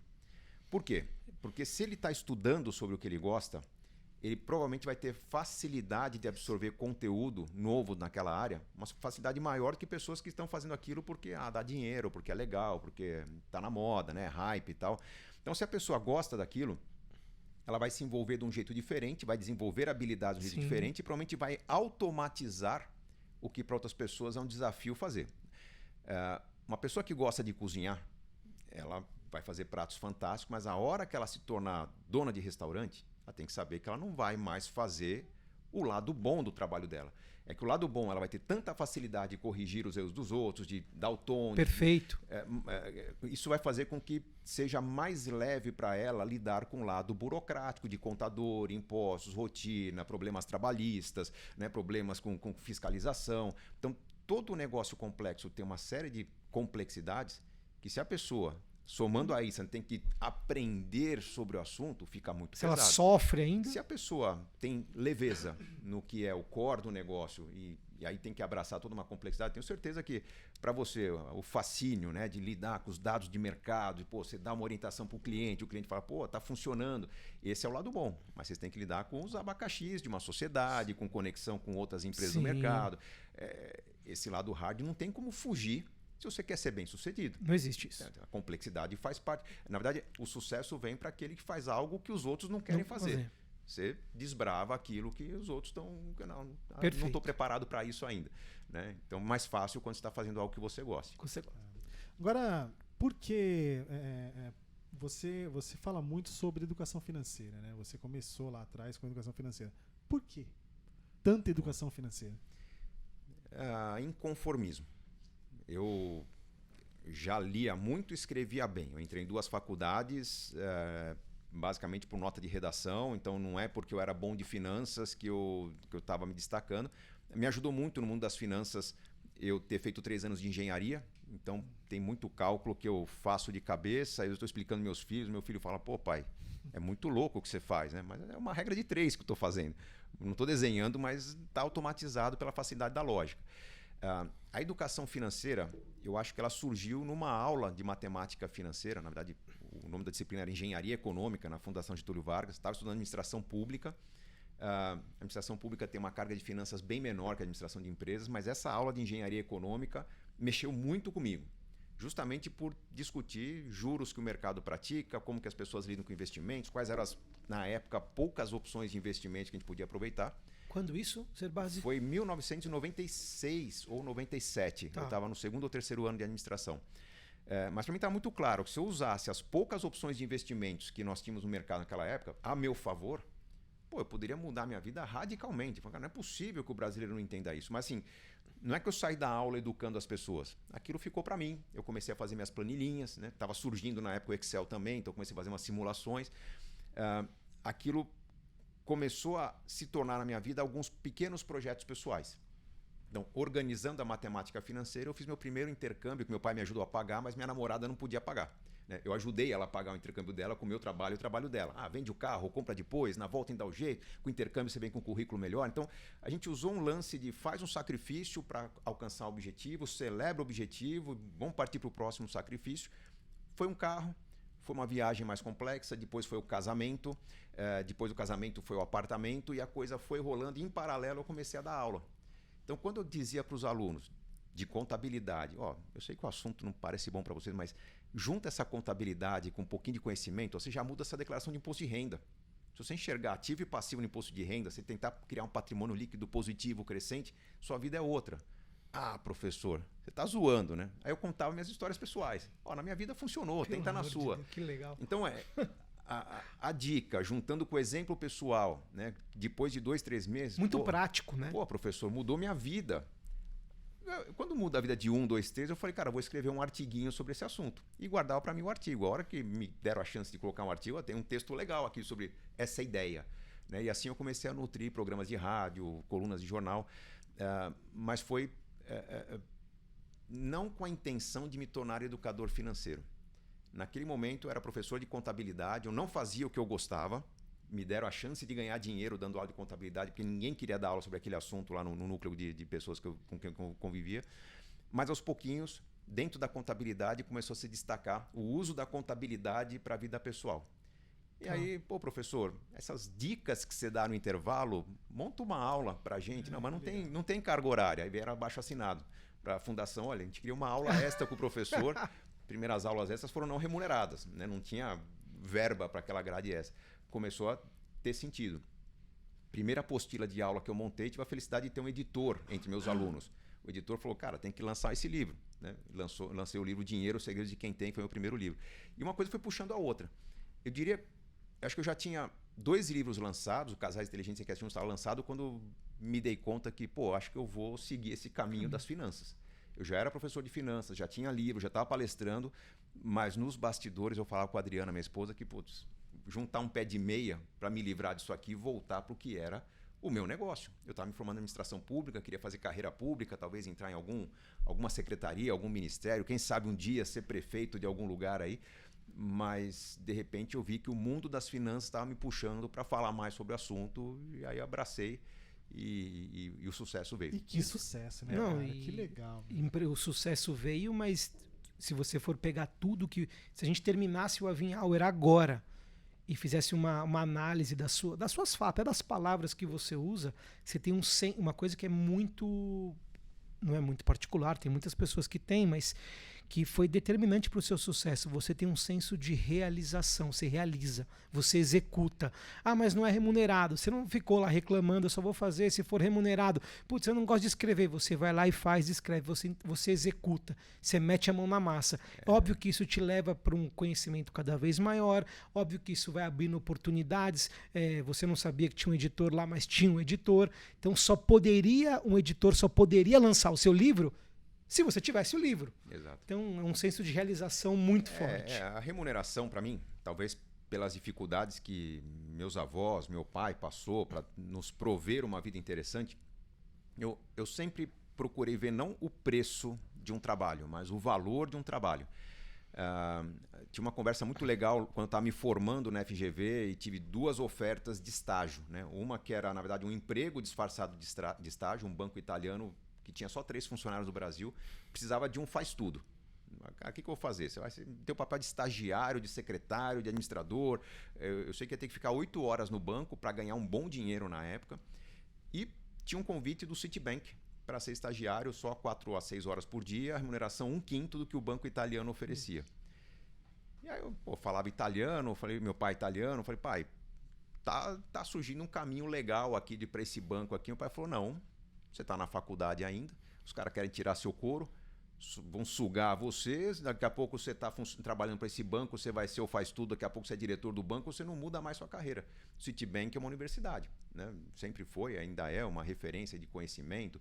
Por quê? Porque se ele está estudando sobre o que ele gosta, ele provavelmente vai ter facilidade de absorver conteúdo novo naquela área, uma facilidade maior do que pessoas que estão fazendo aquilo porque dá dinheiro, porque é legal, porque está na moda, né, hype e tal. Então, se a pessoa gosta daquilo, ela vai se envolver de um jeito diferente, vai desenvolver habilidades de um jeito diferente e provavelmente vai automatizar o que para outras pessoas é um desafio fazer. Uma pessoa que gosta de cozinhar, ela vai fazer pratos fantásticos, mas a hora que ela se tornar dona de restaurante, ela tem que saber que ela não vai mais fazer o lado bom do trabalho dela. É que o lado bom, ela vai ter tanta facilidade de corrigir os erros dos outros, de dar o tom. Perfeito. Isso vai fazer com que seja mais leve para ela lidar com o lado burocrático de contador, impostos, rotina, problemas trabalhistas, né, problemas com fiscalização. Então, todo o negócio complexo tem uma série de complexidades que se a pessoa Somando a isso, você tem que aprender sobre o assunto, fica muito Se pesado. ela sofre ainda. Se a pessoa tem leveza no que é o core do negócio e aí tem que abraçar toda uma complexidade, tenho certeza que para você o fascínio, né, de lidar com os dados de mercado, pô, você dá uma orientação para o cliente fala, pô, tá funcionando. Esse é o lado bom, mas vocês têm que lidar com os abacaxis de uma sociedade, com conexão com outras empresas do mercado. Esse lado hard não tem como fugir se você quer ser bem sucedido. Não existe isso. A complexidade faz parte. Na verdade, o sucesso vem para aquele que faz algo que os outros não querem fazer. Você desbrava aquilo que os outros estão... Não estou preparado para isso ainda. Né? Então, mais fácil quando você está fazendo algo que você gosta. Agora, por que você fala muito sobre educação financeira, né? Você começou lá atrás com educação financeira. Por quê? Tanta educação financeira? Inconformismo. Eu já lia muito e escrevia bem. Eu entrei em 2 faculdades, basicamente por nota de redação, então não é porque eu era bom de finanças que eu estava me destacando. Me ajudou muito no mundo das finanças eu ter feito 3 anos de engenharia, então tem muito cálculo que eu faço de cabeça, eu estou explicando meus filhos, meu filho fala, pô pai, é muito louco o que você faz, né? Mas é uma regra de 3 que eu estou fazendo. Não estou desenhando, mas está automatizado pela facilidade da lógica. A educação financeira, eu acho que ela surgiu numa aula de matemática financeira. Na verdade, o nome da disciplina era Engenharia Econômica, na Fundação Getúlio Vargas. Estava estudando administração pública. A administração pública tem uma carga de finanças bem menor que a administração de empresas, mas essa aula de engenharia econômica mexeu muito comigo, justamente por discutir juros que o mercado pratica, como que as pessoas lidam com investimentos, quais eram, na época, poucas opções de investimento que a gente podia aproveitar. Quando isso, Serbasi? Foi em 1996 ou 97. Eu estava no 2º ou 3º ano de administração. Mas para mim estava muito claro que se eu usasse as poucas opções de investimentos que nós tínhamos no mercado naquela época, a meu favor, eu poderia mudar minha vida radicalmente. Falei, não é possível que o brasileiro não entenda isso. Mas assim, não é que eu saí da aula educando as pessoas. Aquilo ficou para mim. Eu comecei a fazer minhas planilhinhas, né? Estava surgindo na época o Excel também, então eu comecei a fazer umas simulações. Aquilo começou a se tornar na minha vida alguns pequenos projetos pessoais. Então, organizando a matemática financeira, eu fiz meu primeiro intercâmbio, que meu pai me ajudou a pagar, mas minha namorada não podia pagar. Né? Eu ajudei ela a pagar o intercâmbio dela com o meu trabalho e o trabalho dela. Vende o carro, compra depois, na volta em dá o jeito, com o intercâmbio você vem com um currículo melhor. Então, a gente usou um lance de faz um sacrifício para alcançar o objetivo, celebra o objetivo, vamos partir para o próximo sacrifício. Foi um carro. Foi uma viagem mais complexa, depois foi o casamento, depois do casamento foi o apartamento e a coisa foi rolando e em paralelo eu comecei a dar aula. Então quando eu dizia para os alunos de contabilidade, eu sei que o assunto não parece bom para vocês, mas junta essa contabilidade com um pouquinho de conhecimento, você já muda essa declaração de imposto de renda. Se você enxergar ativo e passivo no imposto de renda, você tentar criar um patrimônio líquido positivo, crescente, sua vida é outra. Professor, você tá zoando, né? Aí eu contava minhas histórias pessoais. Na minha vida funcionou, tenta na sua. Que legal. Então a dica, juntando com o exemplo pessoal, né? Depois de 2, 3 meses... Muito prático, né? Professor, mudou minha vida. Quando muda a vida de 1, 2, 3, eu falei, cara, vou escrever um artiguinho sobre esse assunto. E guardava para mim o artigo. A hora que me deram a chance de colocar um artigo, eu tenho um texto legal aqui sobre essa ideia. Né? E assim eu comecei a nutrir programas de rádio, colunas de jornal. Mas foi... não com a intenção de me tornar educador financeiro. Naquele momento eu era professor de contabilidade, eu não fazia o que eu gostava, me deram a chance de ganhar dinheiro dando aula de contabilidade, porque ninguém queria dar aula sobre aquele assunto lá no núcleo de pessoas com quem eu convivia. Mas aos pouquinhos, dentro da contabilidade, começou a se destacar o uso da contabilidade para a vida pessoal. E aí, professor, essas dicas que você dá no intervalo, monta uma aula para a gente. Não, mas não tem carga horária. Aí era abaixo assinado para a fundação. Olha, a gente queria uma aula extra com o professor. Primeiras aulas extras foram não remuneradas, né? Não tinha verba para aquela grade extra. Começou a ter sentido. Primeira apostila de aula que eu montei, tive a felicidade de ter um editor entre meus alunos. O editor falou, cara, tem que lançar esse livro. Né? Lancei o livro Dinheiro, os Segredos de Quem Tem, foi o meu primeiro livro. E uma coisa foi puxando a outra. Eu diria... Acho que eu já tinha 2 livros lançados, o Casais Inteligentes em Questão estava lançado, quando me dei conta que, acho que eu vou seguir esse caminho das finanças. Eu já era professor de finanças, já tinha livro, já estava palestrando, mas nos bastidores eu falava com a Adriana, minha esposa, que juntar um pé de meia para me livrar disso aqui e voltar para o que era o meu negócio. Eu estava me formando em administração pública, queria fazer carreira pública, talvez entrar em alguma secretaria, algum ministério, quem sabe um dia ser prefeito de algum lugar aí. Mas, de repente, eu vi que o mundo das finanças estava me puxando para falar mais sobre o assunto, e aí eu abracei e o sucesso veio. E que sucesso, né, Não, cara? Que legal. O sucesso veio, mas se você for pegar tudo que... Se a gente terminasse o Avin Hour agora e fizesse uma análise das suas falas, até das palavras que você usa, você tem uma coisa que é muito... Não é muito particular, tem muitas pessoas que têm, mas que foi determinante para o seu sucesso. Você tem um senso de realização, você realiza, você executa. Ah, mas não é remunerado. Você não ficou lá reclamando, eu só vou fazer se for remunerado. Putz, eu não gosto de escrever. Você vai lá e faz, escreve, você executa, você mete a mão na massa. Óbvio que isso te leva para um conhecimento cada vez maior, óbvio que isso vai abrindo oportunidades. Você não sabia que tinha um editor lá, mas tinha um editor. Então um editor só poderia lançar o seu livro se você tivesse o livro. Exato. Então é um senso de realização muito forte. A remuneração, para mim, talvez pelas dificuldades que meus avós, meu pai passou para nos prover uma vida interessante, eu sempre procurei ver não o preço de um trabalho, mas o valor de um trabalho. Tinha uma conversa muito legal quando eu estava me formando na FGV e tive 2 ofertas de estágio, né? Uma que era, na verdade, um emprego disfarçado de estágio, um banco italiano que tinha só 3 funcionários no Brasil, precisava de um faz-tudo. O que eu vou fazer? Você vai ter o papel de estagiário, de secretário, de administrador. Eu sei que ia ter que ficar 8 horas no banco para ganhar um bom dinheiro na época. E tinha um convite do Citibank para ser estagiário só 4 a 6 horas por dia, a remuneração 1/5 do que o banco italiano oferecia. E aí eu falava italiano, meu pai italiano, falei, pai, tá surgindo um caminho legal aqui para esse banco aqui. O pai falou, não, você está na faculdade ainda, os caras querem tirar seu couro, vão sugar vocês, daqui a pouco você está trabalhando para esse banco, você vai ser o faz tudo, daqui a pouco você é diretor do banco, você não muda mais sua carreira. Citibank é uma universidade, né? Sempre foi, ainda é uma referência de conhecimento.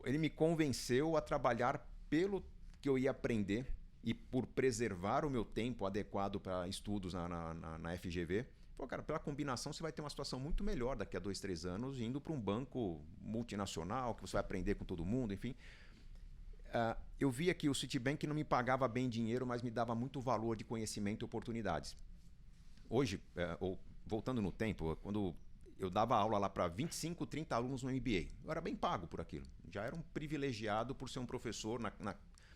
Ele me convenceu a trabalhar pelo que eu ia aprender e por preservar o meu tempo adequado para estudos na FGV. Pô, cara, pela combinação você vai ter uma situação muito melhor daqui a 2, 3 anos indo para um banco multinacional, que você vai aprender com todo mundo, enfim. Eu via que o Citibank não me pagava bem dinheiro, mas me dava muito valor de conhecimento e oportunidades. Hoje, voltando no tempo, quando eu dava aula lá para 25, 30 alunos no MBA, eu era bem pago por aquilo. Já era um privilegiado por ser um professor,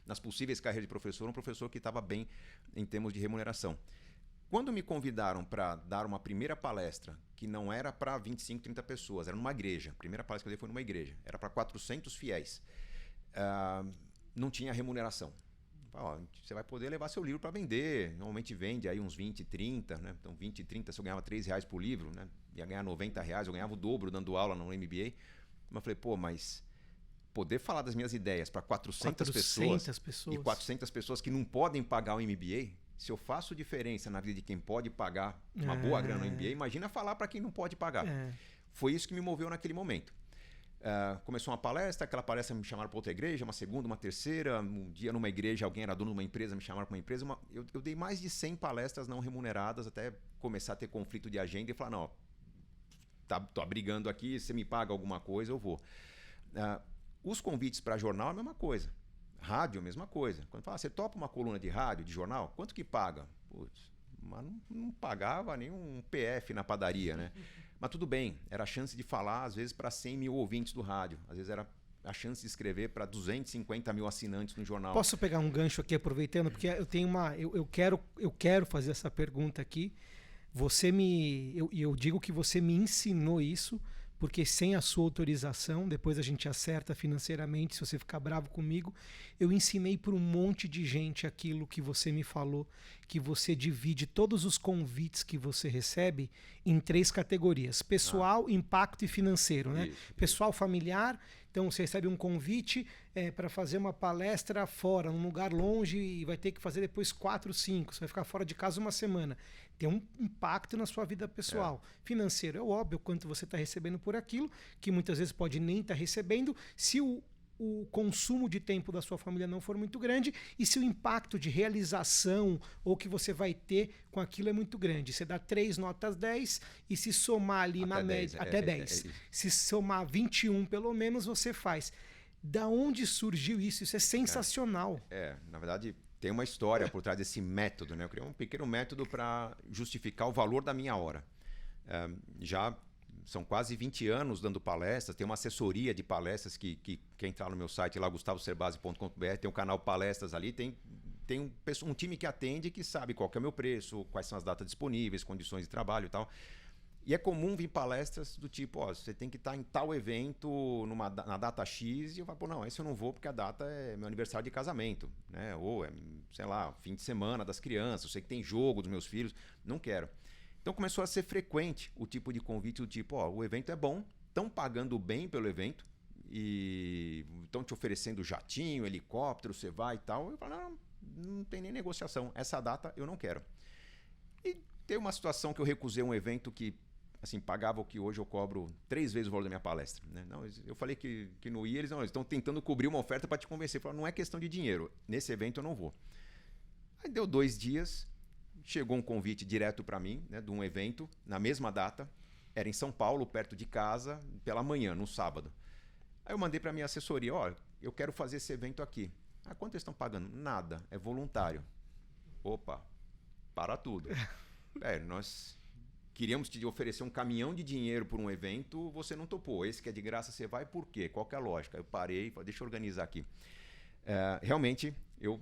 nas possíveis carreiras de professor, um professor que estava bem em termos de remuneração. Quando me convidaram para dar uma primeira palestra, que não era para 25, 30 pessoas, era numa igreja. A primeira palestra que eu dei foi numa igreja. Era para 400 fiéis. Não tinha remuneração. Você vai poder levar seu livro para vender. Normalmente vende aí uns 20, 30. Né? Então 20, 30, se eu ganhava R$3 por livro, né? Ia ganhar R$90. Eu ganhava o dobro dando aula no MBA. Mas eu falei, mas poder falar das minhas ideias para 400 pessoas e 400 pessoas que não podem pagar o MBA... Se eu faço diferença na vida de quem pode pagar uma boa grana no MBA, imagina falar para quem não pode pagar. Foi isso que me moveu naquele momento. Começou uma palestra, aquela palestra me chamaram para outra igreja, uma segunda, uma terceira. Um dia numa igreja, alguém era dono de uma empresa, me chamaram para uma empresa. Eu dei mais de 100 palestras não remuneradas até começar a ter conflito de agenda e falar, não, tô brigando aqui, você me paga alguma coisa, eu vou. Os convites para jornal é a mesma coisa. Rádio, a mesma coisa. Quando fala, você topa uma coluna de rádio, de jornal, quanto que paga? Putz, mas não pagava nem um PF na padaria, né? Mas tudo bem, era a chance de falar, às vezes, para 100 mil ouvintes do rádio. Às vezes era a chance de escrever para 250 mil assinantes no jornal. Posso pegar um gancho aqui, aproveitando, porque eu tenho eu quero fazer essa pergunta aqui. Eu digo que você me ensinou isso, porque sem a sua autorização, depois a gente acerta financeiramente, se você ficar bravo comigo, eu ensinei para um monte de gente aquilo que você me falou, que você divide todos os convites que você recebe em 3 categorias: pessoal, impacto e financeiro, né? Isso. Pessoal, familiar, então você recebe um convite para fazer uma palestra fora, num lugar longe, e vai ter que fazer depois 4, 5, você vai ficar fora de casa uma semana. Tem um impacto na sua vida pessoal. Financeiro é óbvio quanto você está recebendo por aquilo, que muitas vezes pode nem estar recebendo. Se o consumo de tempo da sua família não for muito grande e se o impacto de realização ou que você vai ter com aquilo é muito grande. Você dá 3 notas 10 e se somar ali na média, até 10. Se somar 21 pelo menos, você faz. Da onde surgiu isso? Isso é sensacional. Na verdade, tem uma história por trás desse método, né? Eu criei um pequeno método para justificar o valor da minha hora. Já são quase 20 anos dando palestras, tem uma assessoria de palestras que quem entrar no meu site lá, gustavocerbasi.com.br, tem um canal palestras ali, tem um time que atende, que sabe qual que é o meu preço, quais são as datas disponíveis, condições de trabalho e tal. E é comum vir palestras do tipo, você tem que estar em tal evento na data X, e eu falo, não, esse eu não vou porque a data é meu aniversário de casamento, né? Ou é, sei lá, fim de semana das crianças, eu sei que tem jogo dos meus filhos, não quero. Então começou a ser frequente o tipo de convite do tipo, o evento é bom, estão pagando bem pelo evento e estão te oferecendo jatinho, helicóptero, você vai e tal. Eu falo, não tem nem negociação, essa data eu não quero. E tem uma situação que eu recusei um evento que assim, pagava o que hoje eu cobro 3 vezes o valor da minha palestra. Né? Não, eu falei que não ia, eles estão tentando cobrir uma oferta para te convencer. Eu falei, não é questão de dinheiro, nesse evento eu não vou. Aí deu 2 dias... Chegou um convite direto para mim, né, de um evento, na mesma data. Era em São Paulo, perto de casa, pela manhã, no sábado. Aí eu mandei para minha assessoria, eu quero fazer esse evento aqui. Quanto eles estão pagando? Nada, é voluntário. Opa, para tudo. Nós queríamos te oferecer um caminhão de dinheiro por um evento, você não topou. Esse que é de graça, você vai por quê? Qual que é a lógica? Eu parei, falei, deixa eu organizar aqui. Realmente, eu...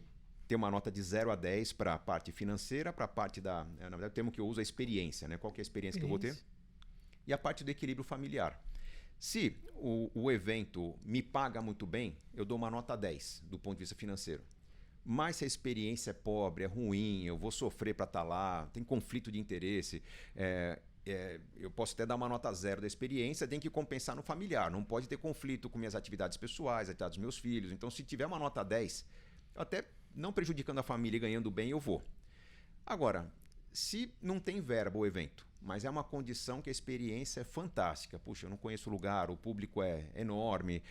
Tem uma nota de 0 a 10 para a parte financeira, para a parte da... Na verdade, o termo que eu uso é experiência, né? Qual que é a experiência que eu vou ter? E a parte do equilíbrio familiar. Se o evento me paga muito bem, eu dou uma nota 10 do ponto de vista financeiro. Mas se a experiência é pobre, é ruim, eu vou sofrer para estar lá, tem conflito de interesse, eu posso até dar uma nota 0 da experiência, tem que compensar no familiar. Não pode ter conflito com minhas atividades pessoais, atividades dos meus filhos. Então, se tiver uma nota 10, eu até... não prejudicando a família e ganhando bem, eu vou. Agora, se não tem verba o evento, mas é uma condição que a experiência é fantástica, puxa, eu não conheço o lugar, o público é enorme,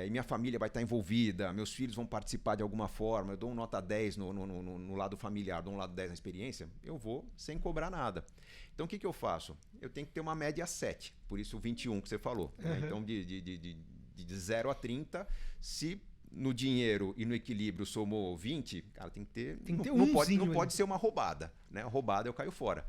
e minha família vai estar envolvida, meus filhos vão participar de alguma forma, eu dou uma nota 10 no lado familiar, dou um lado 10 na experiência, eu vou sem cobrar nada. Então, o que eu faço? Eu tenho que ter uma média 7, por isso o 21 que você falou. Uhum. Né? Então, de 0 a 30, se... no dinheiro e no equilíbrio somou 20, cara, tem que ter... Não pode ser uma roubada. Né? Roubada eu caio fora.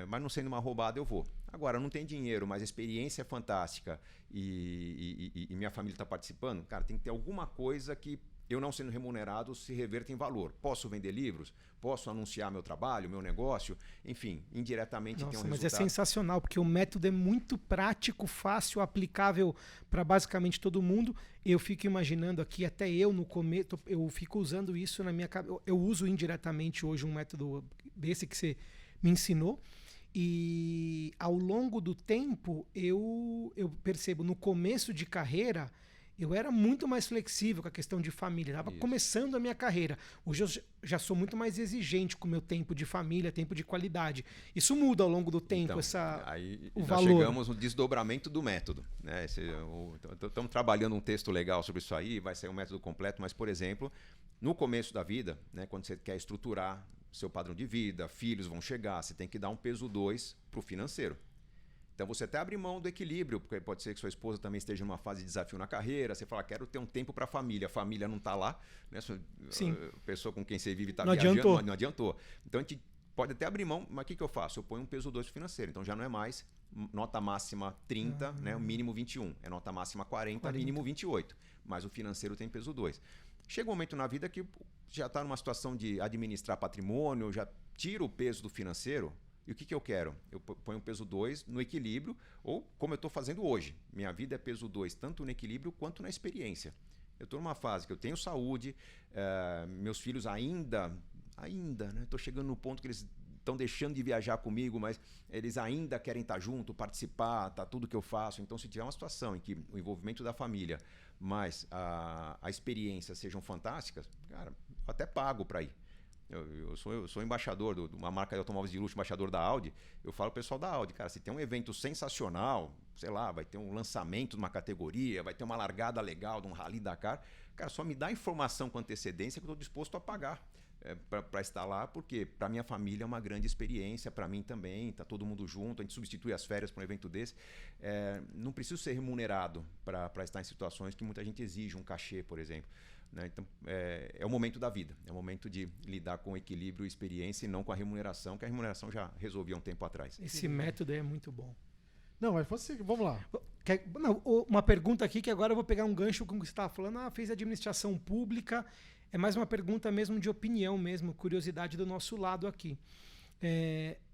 Mas não sendo uma roubada eu vou. Agora, não tem dinheiro, mas a experiência é fantástica e minha família está participando, cara, tem que ter alguma coisa que eu não sendo remunerado se reverta em valor. Posso vender livros? Posso anunciar meu trabalho, meu negócio? Enfim, indiretamente tem um resultado. Mas é sensacional, porque o método é muito prático, fácil, aplicável para basicamente todo mundo. Eu fico imaginando aqui, até eu no começo, eu fico usando isso na minha cabeça. Eu uso indiretamente hoje um método desse que você me ensinou. E ao longo do tempo, eu percebo, no começo de carreira... eu era muito mais flexível com a questão de família. Estava começando a minha carreira. Hoje eu já sou muito mais exigente com o meu tempo de família, tempo de qualidade. Isso muda ao longo do tempo, então, o nós valor. Chegamos no desdobramento do método. Né? Estamos trabalhando um texto legal sobre isso aí, vai sair um método completo, mas, por exemplo, no começo da vida, né, quando você quer estruturar seu padrão de vida, filhos vão chegar, você tem que dar um peso 2 para o financeiro. Então você até abre mão do equilíbrio, porque pode ser que sua esposa também esteja numa fase de desafio na carreira, você fala, quero ter um tempo para a família não está lá, né? A pessoa com quem você vive está viajando, não adiantou. Então a gente pode até abrir mão, mas o que eu faço? Eu ponho um peso 2 financeiro, então já não é mais nota máxima 30, né? O mínimo 21, é nota máxima 40, mínimo 28, mas o financeiro tem peso 2. Chega um momento na vida que já está numa situação de administrar patrimônio, já tira o peso do financeiro. E o que eu quero? Eu ponho peso 2 no equilíbrio, ou como eu estou fazendo hoje. Minha vida é peso 2, tanto no equilíbrio quanto na experiência. Eu estou numa fase que eu tenho saúde, meus filhos ainda, né? Estou chegando no ponto que eles estão deixando de viajar comigo, mas eles ainda querem estar junto, participar, tá tudo que eu faço. Então, se tiver uma situação em que o envolvimento da família, mais a experiência sejam fantásticas, cara, eu até pago para ir. Eu sou embaixador de uma marca de automóveis de luxo, embaixador da Audi. Eu falo pro pessoal da Audi, cara, se tem um evento sensacional, sei lá, vai ter um lançamento de uma categoria, vai ter uma largada legal de um Rally Dakar, cara, só me dá informação com antecedência que eu estou disposto a pagar para estar lá, porque para minha família é uma grande experiência, para mim também, tá todo mundo junto, a gente substitui as férias para um evento desse. Não preciso ser remunerado para estar em situações que muita gente exige um cachê, por exemplo. Né? Então, é o momento da vida, é o momento de lidar com equilíbrio e experiência e não com a remuneração, que a remuneração já resolvia um tempo atrás. Esse método aí é muito bom. Não, mas você, vamos lá. Uma pergunta aqui que agora eu vou pegar um gancho com o que você estava falando. Fez administração pública. É mais uma pergunta mesmo de opinião mesmo, curiosidade do nosso lado aqui.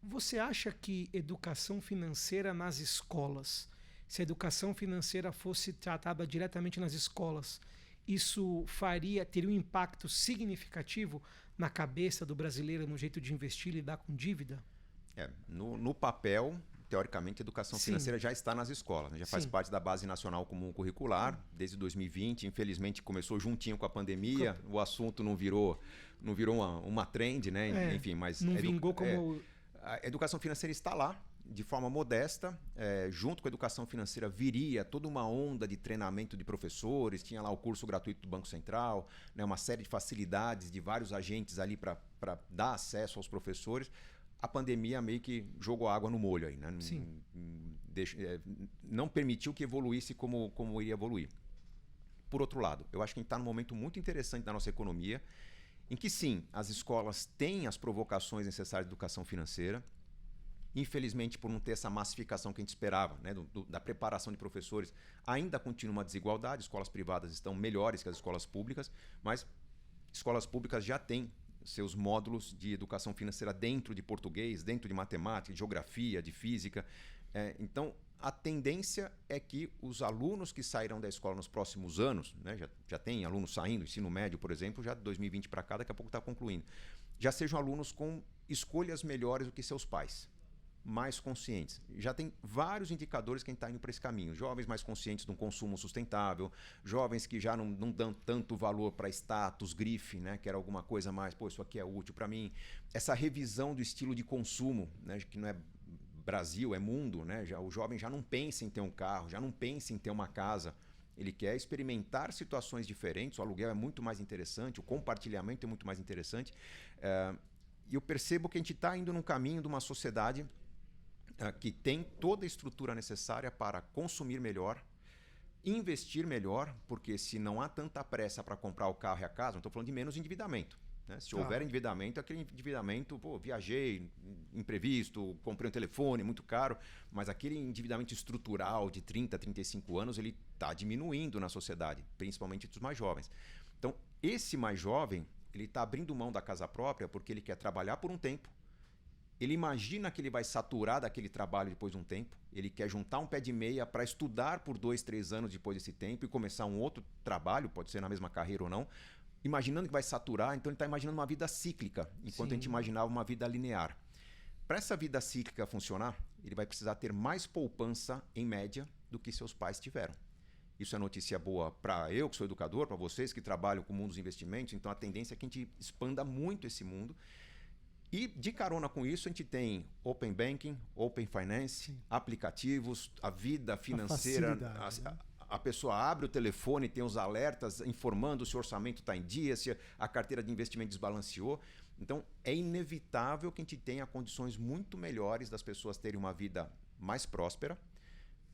Você acha que educação financeira nas escolas, se a educação financeira fosse tratada diretamente nas escolas, isso teria um impacto significativo na cabeça do brasileiro, no jeito de investir e lidar com dívida? No papel, teoricamente, a educação financeira já está nas escolas, né? Já faz parte da Base Nacional Comum Curricular desde 2020. Infelizmente, começou juntinho com a pandemia, o assunto não virou uma trend, né? Enfim, mas não vingou como... A educação financeira está lá, de forma modesta. Junto com a educação financeira viria toda uma onda de treinamento de professores, tinha lá o curso gratuito do Banco Central, né? Uma série de facilidades de vários agentes ali para dar acesso aos professores. A pandemia meio que jogou água no molho aí, né? Sim. Não permitiu que evoluísse como iria evoluir. Por outro lado, eu acho que a gente está num momento muito interessante da nossa economia, em que sim, as escolas têm as provocações necessárias de educação financeira. Infelizmente, por não ter essa massificação que a gente esperava, né, da preparação de professores, ainda continua uma desigualdade. Escolas privadas estão melhores que as escolas públicas, mas escolas públicas já têm seus módulos de educação financeira dentro de português, dentro de matemática, de geografia, de física. Então, a tendência é que os alunos que sairão da escola nos próximos anos, né, já tem alunos saindo, ensino médio, por exemplo, já de 2020 para cá, daqui a pouco está concluindo, já sejam alunos com escolhas melhores do que seus pais, mais conscientes. Já tem vários indicadores que a gente está indo para esse caminho. Jovens mais conscientes de um consumo sustentável, jovens que já não dão tanto valor para status, grife, né, que era alguma coisa mais, isso aqui é útil para mim. Essa revisão do estilo de consumo, né, que não é Brasil, é mundo, né? O jovem já não pensa em ter um carro, já não pensa em ter uma casa. Ele quer experimentar situações diferentes, o aluguel é muito mais interessante, o compartilhamento é muito mais interessante. E eu percebo que a gente está indo num caminho de uma sociedade que tem toda a estrutura necessária para consumir melhor, investir melhor, porque se não há tanta pressa para comprar o carro e a casa, não estou falando de menos endividamento, né? Se houver endividamento, aquele endividamento, viajei, imprevisto, comprei um telefone muito caro, mas aquele endividamento estrutural de 30, 35 anos, ele está diminuindo na sociedade, principalmente entre os mais jovens. Então, esse mais jovem, ele está abrindo mão da casa própria porque ele quer trabalhar por um tempo, ele imagina que ele vai saturar daquele trabalho depois de um tempo, ele quer juntar um pé de meia para estudar por 2, 3 anos depois desse tempo e começar um outro trabalho, pode ser na mesma carreira ou não, imaginando que vai saturar. Então ele está imaginando uma vida cíclica, enquanto a gente imaginava uma vida linear. Para essa vida cíclica funcionar, ele vai precisar ter mais poupança, em média, do que seus pais tiveram. Isso é notícia boa para eu, que sou educador, para vocês que trabalham com o mundo dos investimentos. Então a tendência é que a gente expanda muito esse mundo. E de carona com isso, a gente tem Open Banking, Open Finance, aplicativos, a vida financeira. A pessoa abre o telefone, tem os alertas informando se o orçamento está em dia, se a carteira de investimento desbalanceou. Então, é inevitável que a gente tenha condições muito melhores das pessoas terem uma vida mais próspera,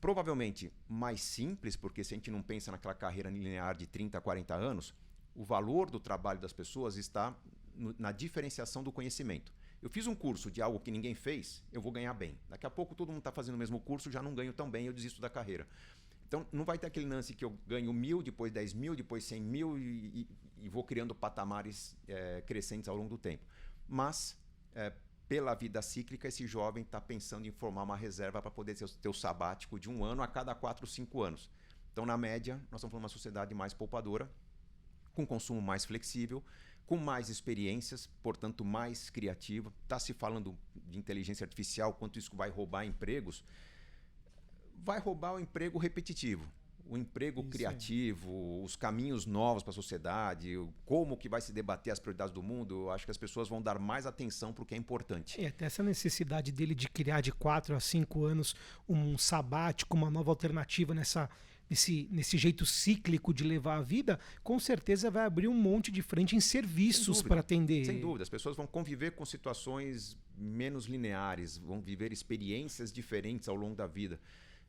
provavelmente mais simples, porque se a gente não pensa naquela carreira linear de 30, 40 anos, o valor do trabalho das pessoas está na diferenciação do conhecimento. Eu fiz um curso de algo que ninguém fez, eu vou ganhar bem. Daqui a pouco todo mundo está fazendo o mesmo curso, já não ganho tão bem, eu desisto da carreira. Então, não vai ter aquele lance que eu ganho 1.000, depois 10.000, depois 100.000 e vou criando patamares crescentes ao longo do tempo. Mas, pela vida cíclica, esse jovem está pensando em formar uma reserva para poder ter o sabático de 1 ano a cada 4 ou 5 anos. Então, na média, nós estamos falando de uma sociedade mais poupadora, com consumo mais flexível, com mais experiências, portanto, mais criativa. Está se falando de inteligência artificial, quanto isso vai roubar empregos. Vai roubar o emprego repetitivo. o emprego Isso criativo, os caminhos novos para a sociedade, como que vai se debater as prioridades do mundo, eu acho que as pessoas vão dar mais atenção para o que é importante. E até essa necessidade dele de criar de 4 a 5 anos um sabático, uma nova alternativa nesse jeito cíclico de levar a vida, com certeza vai abrir um monte de frente em serviços para atender. Sem dúvida, as pessoas vão conviver com situações menos lineares, vão viver experiências diferentes ao longo da vida.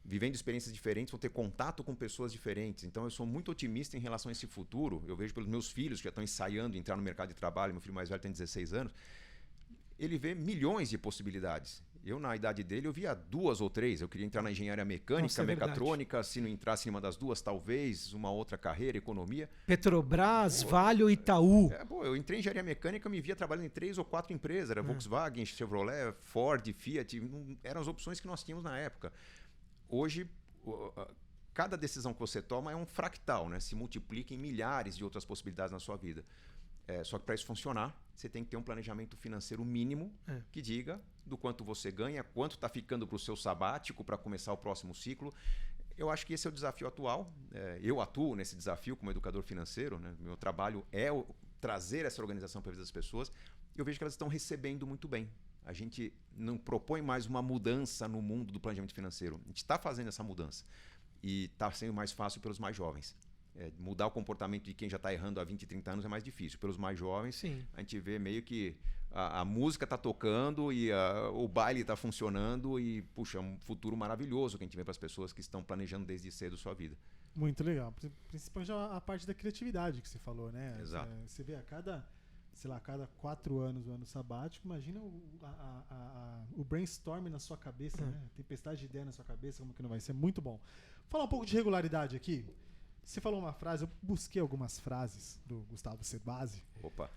Vivendo experiências diferentes, vão ter contato com pessoas diferentes. Então, eu sou muito otimista em relação a esse futuro. Eu vejo pelos meus filhos que já estão ensaiando entrar no mercado de trabalho. Meu filho mais velho tem 16 anos. Ele vê milhões de possibilidades. Eu, na idade dele, eu via 2 ou 3. Eu queria entrar na engenharia mecânica, Nossa, é mecatrônica. Se não entrasse em uma das duas, talvez uma outra carreira, economia. Petrobras, Vale ou Itaú. Eu entrei em engenharia mecânica, eu me via trabalhando em 3 ou 4 empresas. Era Volkswagen, Chevrolet, Ford, Fiat. Eram as opções que nós tínhamos na época. Hoje, cada decisão que você toma é um fractal, né? Se multiplica em milhares de outras possibilidades na sua vida. Só que para isso funcionar, você tem que ter um planejamento financeiro mínimo que diga do quanto você ganha, quanto está ficando para o seu sabático para começar o próximo ciclo. Eu acho que esse é o desafio atual. Eu atuo nesse desafio como educador financeiro, né? Meu trabalho é trazer essa organização para a vida das pessoas. Eu vejo que elas estão recebendo muito bem. A gente não propõe mais uma mudança no mundo do planejamento financeiro. A gente está fazendo essa mudança. E está sendo mais fácil pelos mais jovens. Mudar o comportamento de quem já está errando há 20, 30 anos é mais difícil. Pelos mais jovens, Sim. A gente vê meio que a música está tocando e o baile está funcionando. E, puxa, é um futuro maravilhoso que a gente vê para as pessoas que estão planejando desde cedo sua vida. Muito legal. Principalmente a parte da criatividade que você falou, né? Exato. Você vê a cada 4 anos o ano sabático, imagina o brainstorm na sua cabeça, né? Tempestade de ideia na sua cabeça, como que não vai ser? Muito bom. Falar um pouco de regularidade aqui. Você falou uma frase, eu busquei algumas frases do Gustavo Cerbasi. Opa!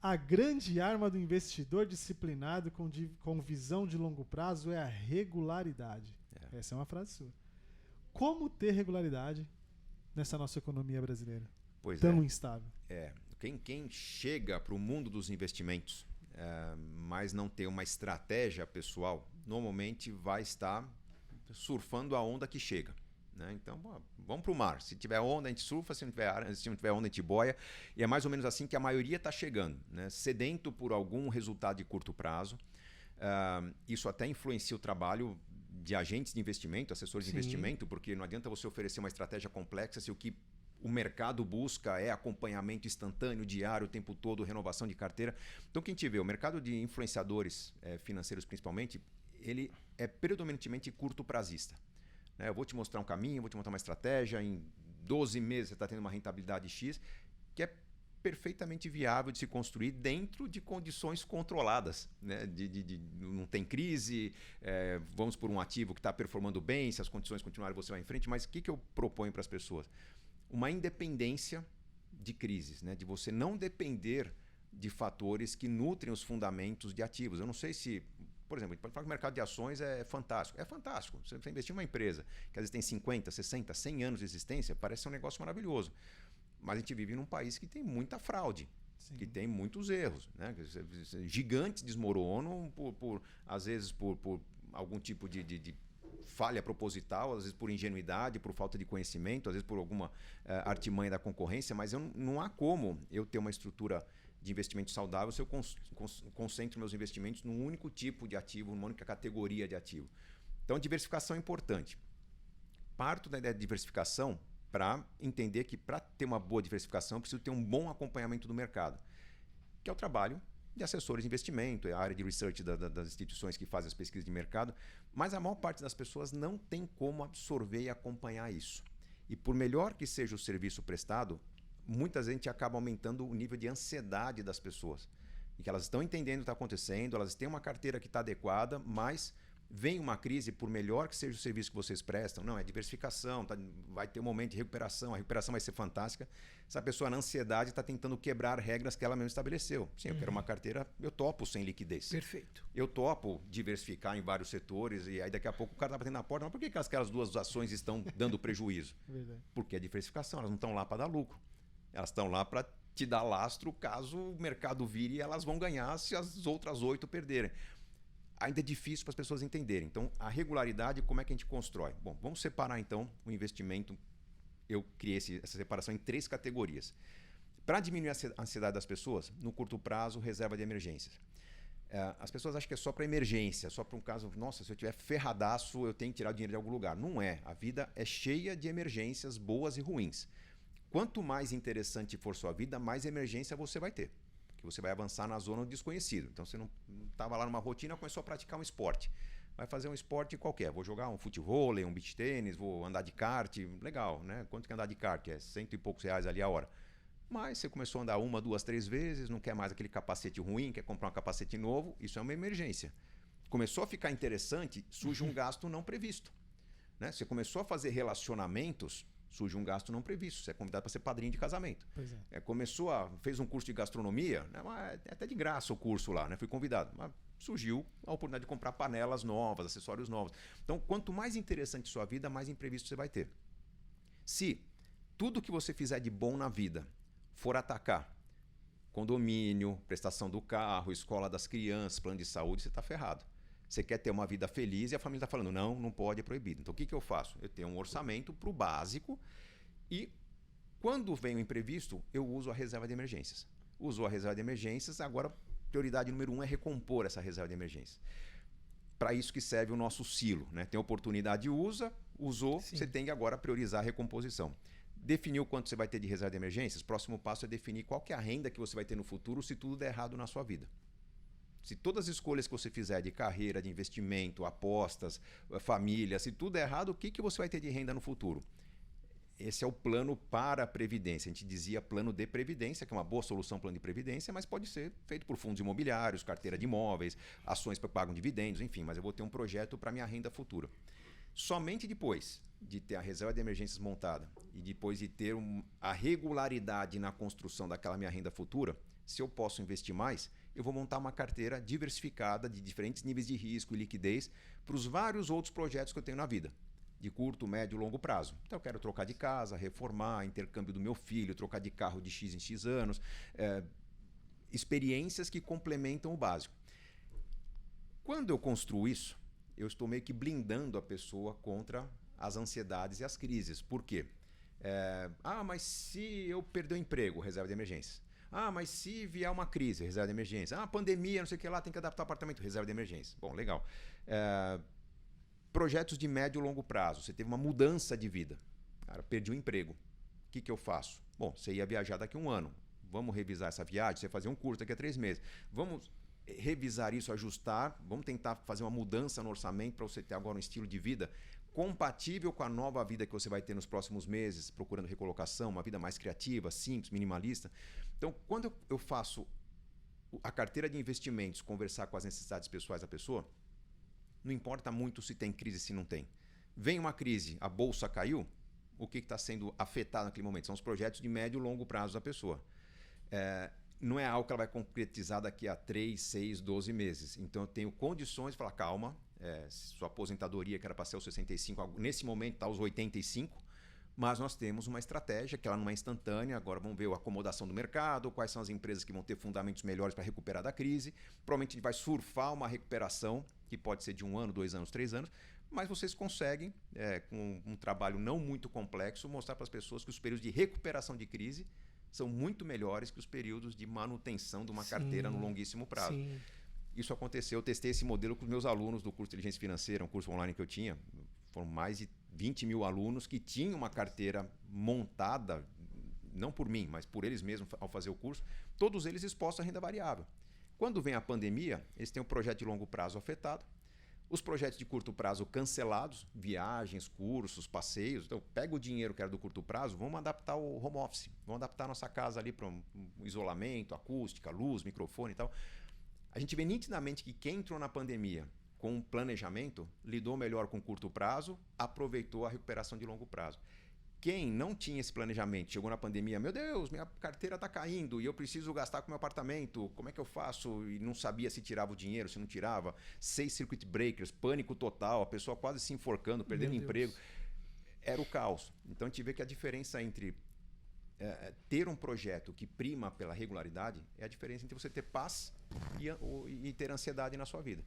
A grande arma do investidor disciplinado com visão de longo prazo é a regularidade. Essa é uma frase sua. Como ter regularidade nessa nossa economia brasileira? Pois tão instável. Quem chega para o mundo dos investimentos, mas não tem uma estratégia pessoal, normalmente vai estar surfando a onda que chega. Né? Então, vamos para o mar. Se tiver onda, a gente surfa. Se não tiver onda, a gente boia. E é mais ou menos assim que a maioria está chegando. Né? Sedento por algum resultado de curto prazo. Isso até influencia o trabalho de agentes de investimento, assessores de investimento, porque não adianta você oferecer uma estratégia complexa se o que o mercado busca é acompanhamento instantâneo, diário, o tempo todo, renovação de carteira. Então, quem te vê, o mercado de influenciadores financeiros principalmente, ele é predominantemente curto prazista. Eu vou te mostrar um caminho, vou te mostrar uma estratégia, em 12 meses você está tendo uma rentabilidade X, que é perfeitamente viável de se construir dentro de condições controladas. Né? Não tem crise, vamos por um ativo que está performando bem, se as condições continuarem você vai em frente, mas o que eu proponho para as pessoas? Uma independência de crises, né? De você não depender de fatores que nutrem os fundamentos de ativos. Eu não sei se... Por exemplo, a gente pode falar que o mercado de ações é fantástico. É fantástico. Você investir em uma empresa que às vezes tem 50, 60, 100 anos de existência, parece ser um negócio maravilhoso. Mas a gente vive num país que tem muita fraude, que tem muitos erros. Né? Gigantes desmoronam, às vezes por algum tipo de falha proposital, às vezes por ingenuidade, por falta de conhecimento, às vezes por alguma artimanha da concorrência, mas não há como eu ter uma estrutura de investimento saudável se eu concentro meus investimentos num único tipo de ativo, numa única categoria de ativo. Então, diversificação é importante. Parto da ideia de diversificação para entender que para ter uma boa diversificação, eu preciso ter um bom acompanhamento do mercado, que é o trabalho de assessores de investimento, é a área de research das instituições que fazem as pesquisas de mercado, mas a maior parte das pessoas não tem como absorver e acompanhar isso. E por melhor que seja o serviço prestado, muitas vezes a gente acaba aumentando o nível de ansiedade das pessoas. E que elas estão entendendo o que está acontecendo, elas têm uma carteira que está adequada, mas vem uma crise, por melhor que seja o serviço que vocês prestam, não, é diversificação, vai ter um momento de recuperação, a recuperação vai ser fantástica. Essa pessoa na ansiedade está tentando quebrar regras que ela mesma estabeleceu. Sim, eu quero uma carteira, eu topo sem liquidez. Perfeito. Eu topo diversificar em vários setores e aí daqui a pouco o cara está batendo na porta, mas por que aquelas duas ações estão dando prejuízo? Porque é diversificação, elas não estão lá para dar lucro. Elas estão lá para te dar lastro caso o mercado vire e elas vão ganhar se as outras 8 perderem. Ainda é difícil para as pessoas entenderem. Então, a regularidade, como é que a gente constrói? Bom, vamos separar então o investimento eu criei essa separação em 3 categorias. Para diminuir a ansiedade das pessoas, no curto prazo, reserva de emergências. As pessoas acham que é só para emergência, só para um caso, nossa, se eu tiver ferradaço, eu tenho que tirar o dinheiro de algum lugar. Não é. A vida é cheia de emergências boas e ruins. Quanto mais interessante for sua vida, mais emergência você vai ter. Que você vai avançar na zona do desconhecido. Então você não estava lá numa rotina, começou a praticar um esporte. Vai fazer um esporte qualquer. Vou jogar um futevôlei, um beach tênis, vou andar de kart. Legal, né? Quanto que é andar de kart? É 100 e poucos reais ali a hora. Mas você começou a andar 1, 2, 3 vezes, não quer mais aquele capacete ruim, quer comprar um capacete novo, isso é uma emergência. Começou a ficar interessante, surge um gasto não previsto. Né? Você começou a fazer relacionamentos, surge um gasto não previsto. Você é convidado para ser padrinho de casamento. Pois é. Fez um curso de gastronomia, né? É até de graça o curso lá, né? Fui convidado. Mas surgiu a oportunidade de comprar panelas novas, acessórios novos. Então, quanto mais interessante sua vida, mais imprevisto você vai ter. Se tudo que você fizer de bom na vida for atacar condomínio, prestação do carro, escola das crianças, plano de saúde, você está ferrado. Você quer ter uma vida feliz e a família está falando, não pode, é proibido. Então o que eu faço? Eu tenho um orçamento para o básico e quando vem o imprevisto, eu uso a reserva de emergências. Usou a reserva de emergências, agora prioridade número 1 é recompor essa reserva de emergências. Para isso que serve o nosso silo. Né? Tem oportunidade, usou, Sim. Você tem que agora priorizar a recomposição. Definiu quanto você vai ter de reserva de emergências? Próximo passo é definir qual que é a renda que você vai ter no futuro se tudo der errado na sua vida. Se todas as escolhas que você fizer de carreira, de investimento, apostas, família, se tudo der errado, o que você vai ter de renda no futuro? Esse é o plano para a Previdência. A gente dizia plano de Previdência, que é uma boa solução, plano de Previdência, mas pode ser feito por fundos imobiliários, carteira de imóveis, ações que pagam dividendos, enfim, mas eu vou ter um projeto para a minha renda futura. Somente depois de ter a reserva de emergências montada e depois de ter a regularidade na construção daquela minha renda futura, se eu posso investir mais, eu vou montar uma carteira diversificada de diferentes níveis de risco e liquidez para os vários outros projetos que eu tenho na vida, de curto, médio e longo prazo. Então eu quero trocar de casa, reformar, intercâmbio do meu filho, trocar de carro de X em X anos, experiências que complementam o básico. Quando eu construo isso, eu estou meio que blindando a pessoa contra as ansiedades e as crises. Por quê? Mas se eu perder o emprego, reserva de emergência. Mas se vier uma crise, reserva de emergência. Pandemia, não sei o que lá, tem que adaptar o apartamento, reserva de emergência. Bom, legal. Projetos de médio e longo prazo. Você teve uma mudança de vida. Cara, perdi o emprego. O que eu faço? Bom, você ia viajar daqui a 1 ano. Vamos revisar essa viagem, você fazer um curso daqui a 3 meses. Vamos revisar isso, ajustar. Vamos tentar fazer uma mudança no orçamento para você ter agora um estilo de vida compatível com a nova vida que você vai ter nos próximos meses, procurando recolocação, uma vida mais criativa, simples, minimalista. Então, quando eu faço a carteira de investimentos, conversar com as necessidades pessoais da pessoa, não importa muito se tem crise, se não tem. Vem uma crise, a bolsa caiu, o que está sendo afetado naquele momento? São os projetos de médio e longo prazo da pessoa. Não é algo que ela vai concretizar daqui a 3, 6, 12 meses. Então eu tenho condições de falar, calma, sua aposentadoria que era para ser aos 65, nesse momento está aos 85, mas nós temos uma estratégia que ela não é instantânea. Agora vamos ver a acomodação do mercado, quais são as empresas que vão ter fundamentos melhores para recuperar da crise. Provavelmente a gente vai surfar uma recuperação que pode ser de 1 ano, 2 anos, 3 anos, mas vocês conseguem, com um trabalho não muito complexo, mostrar para as pessoas que os períodos de recuperação de crise são muito melhores que os períodos de manutenção de uma carteira no longuíssimo prazo. Sim. Isso aconteceu, eu testei esse modelo com os meus alunos do curso de Inteligência Financeira, um curso online que eu tinha. Foram mais de 20 mil alunos que tinham uma carteira montada, não por mim, mas por eles mesmos ao fazer o curso, todos eles expostos à renda variável. Quando vem a pandemia, eles têm um projeto de longo prazo afetado, os projetos de curto prazo cancelados, viagens, cursos, passeios. Então, pega o dinheiro que era do curto prazo, vamos adaptar o home office, vamos adaptar a nossa casa ali para um isolamento, acústica, luz, microfone e tal. A gente vê nitidamente que quem entrou na pandemia com um planejamento, lidou melhor com curto prazo, aproveitou a recuperação de longo prazo. Quem não tinha esse planejamento, chegou na pandemia, meu Deus, minha carteira está caindo e eu preciso gastar com meu apartamento, como é que eu faço? E não sabia se tirava o dinheiro, se não tirava. 6 circuit breakers, pânico total, a pessoa quase se enforcando, perdendo emprego. Era o caos. Então a gente vê que a diferença entre ter um projeto que prima pela regularidade é a diferença entre você ter paz e ter ansiedade na sua vida.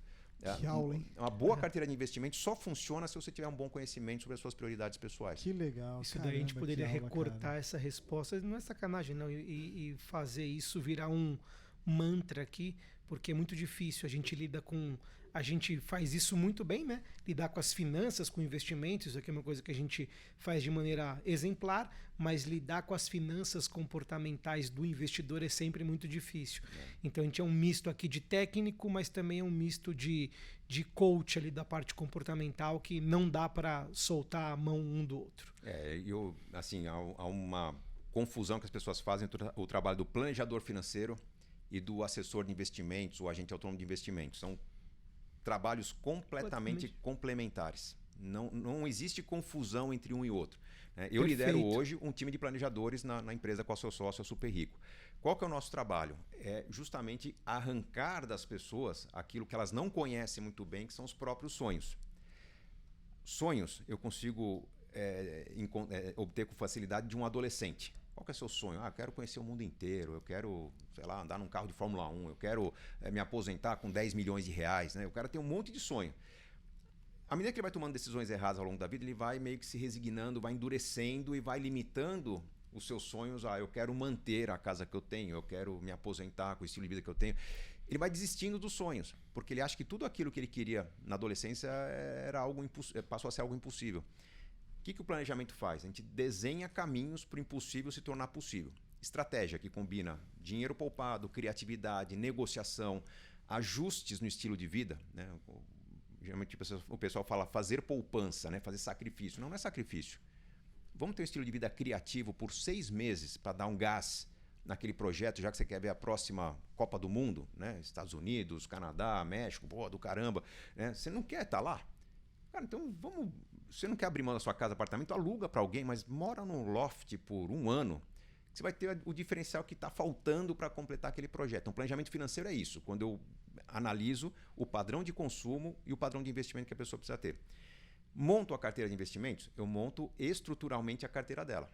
Que aula, hein? Uma boa carteira de investimento só funciona se você tiver um bom conhecimento sobre as suas prioridades pessoais. Que legal. Isso daí a gente Caramba, poderia que aula, recortar cara. essa resposta. Não é sacanagem, não. E fazer isso virar um mantra aqui, porque é muito difícil. A gente faz isso muito bem, né? Lidar com as finanças, com investimentos, isso aqui é uma coisa que a gente faz de maneira exemplar, mas lidar com as finanças comportamentais do investidor é sempre muito difícil. Então a gente é um misto aqui de técnico, mas também é um misto de coach ali da parte comportamental que não dá para soltar a mão um do outro. Há uma confusão que as pessoas fazem entre o trabalho do planejador financeiro e do assessor de investimentos ou agente autônomo de investimentos. São trabalhos completamente complementares. Não existe confusão entre um e outro. Eu lidero hoje um time de planejadores na empresa com a seu sócio, a Super Rico. Qual que é o nosso trabalho? É justamente arrancar das pessoas aquilo que elas não conhecem muito bem, que são os próprios sonhos. Sonhos eu consigo obter com facilidade de um adolescente. Qual que é o seu sonho? Eu quero conhecer o mundo inteiro, eu quero, sei lá, andar num carro de Fórmula 1, eu quero me aposentar com 10 milhões de reais, né? Eu quero ter um monte de sonho. À medida que ele vai tomando decisões erradas ao longo da vida, ele vai meio que se resignando, vai endurecendo e vai limitando os seus sonhos. Eu quero manter a casa que eu tenho, eu quero me aposentar com o estilo de vida que eu tenho. Ele vai desistindo dos sonhos, porque ele acha que tudo aquilo que ele queria na adolescência passou a ser algo impossível. O que o planejamento faz? A gente desenha caminhos para o impossível se tornar possível. Estratégia que combina dinheiro poupado, criatividade, negociação, ajustes no estilo de vida. Né? Geralmente o pessoal fala fazer poupança, né? Fazer sacrifício. Não é sacrifício. Vamos ter um estilo de vida criativo por 6 meses para dar um gás naquele projeto, já que você quer ver a próxima Copa do Mundo, né? Estados Unidos, Canadá, México, do caramba. Né? Você não quer estar lá? Cara, então vamos... Você não quer abrir mão da sua casa, apartamento, aluga para alguém, mas mora num loft por 1 ano. Você vai ter o diferencial que está faltando para completar aquele projeto. Então, planejamento financeiro é isso, quando eu analiso o padrão de consumo e o padrão de investimento que a pessoa precisa ter. Monto a carteira de investimentos, eu monto estruturalmente a carteira dela.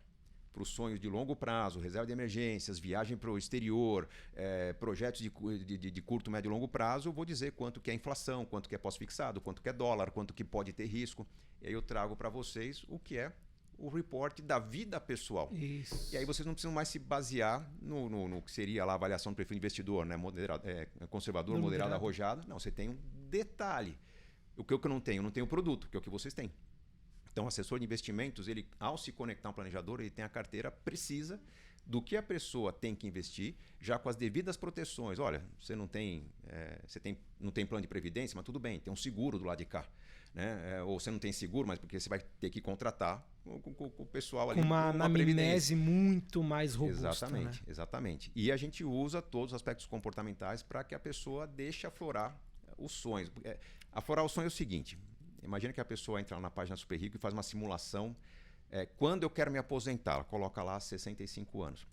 Para os sonhos de longo prazo, reserva de emergências, viagem para o exterior, projetos de curto, médio e longo prazo, eu vou dizer quanto que é inflação, quanto que é pós-fixado, quanto que é dólar, quanto que pode ter risco. E aí eu trago para vocês o que é o report da vida pessoal. Isso. E aí vocês não precisam mais se basear no que seria lá a avaliação do perfil de investidor, né? Conservador, moderado, arrojado. Não, você tem um detalhe. O que eu não tenho? Eu não tenho o produto, que é o que vocês têm. Então, o assessor de investimentos, ele, ao se conectar a um planejador, ele tem a carteira precisa do que a pessoa tem que investir, já com as devidas proteções. Olha, você não tem plano de previdência, mas tudo bem, tem um seguro do lado de cá. Né? Ou você não tem seguro, mas porque você vai ter que contratar com o pessoal ali. Com uma anamnese muito mais robusta. Exatamente, né? Exatamente. E a gente usa todos os aspectos comportamentais para que a pessoa deixe aflorar os sonhos. Aflorar o sonho é o seguinte... Imagina que a pessoa entra na página Super Rico e faz uma simulação. Quando eu quero me aposentar? Ela coloca lá 65 anos.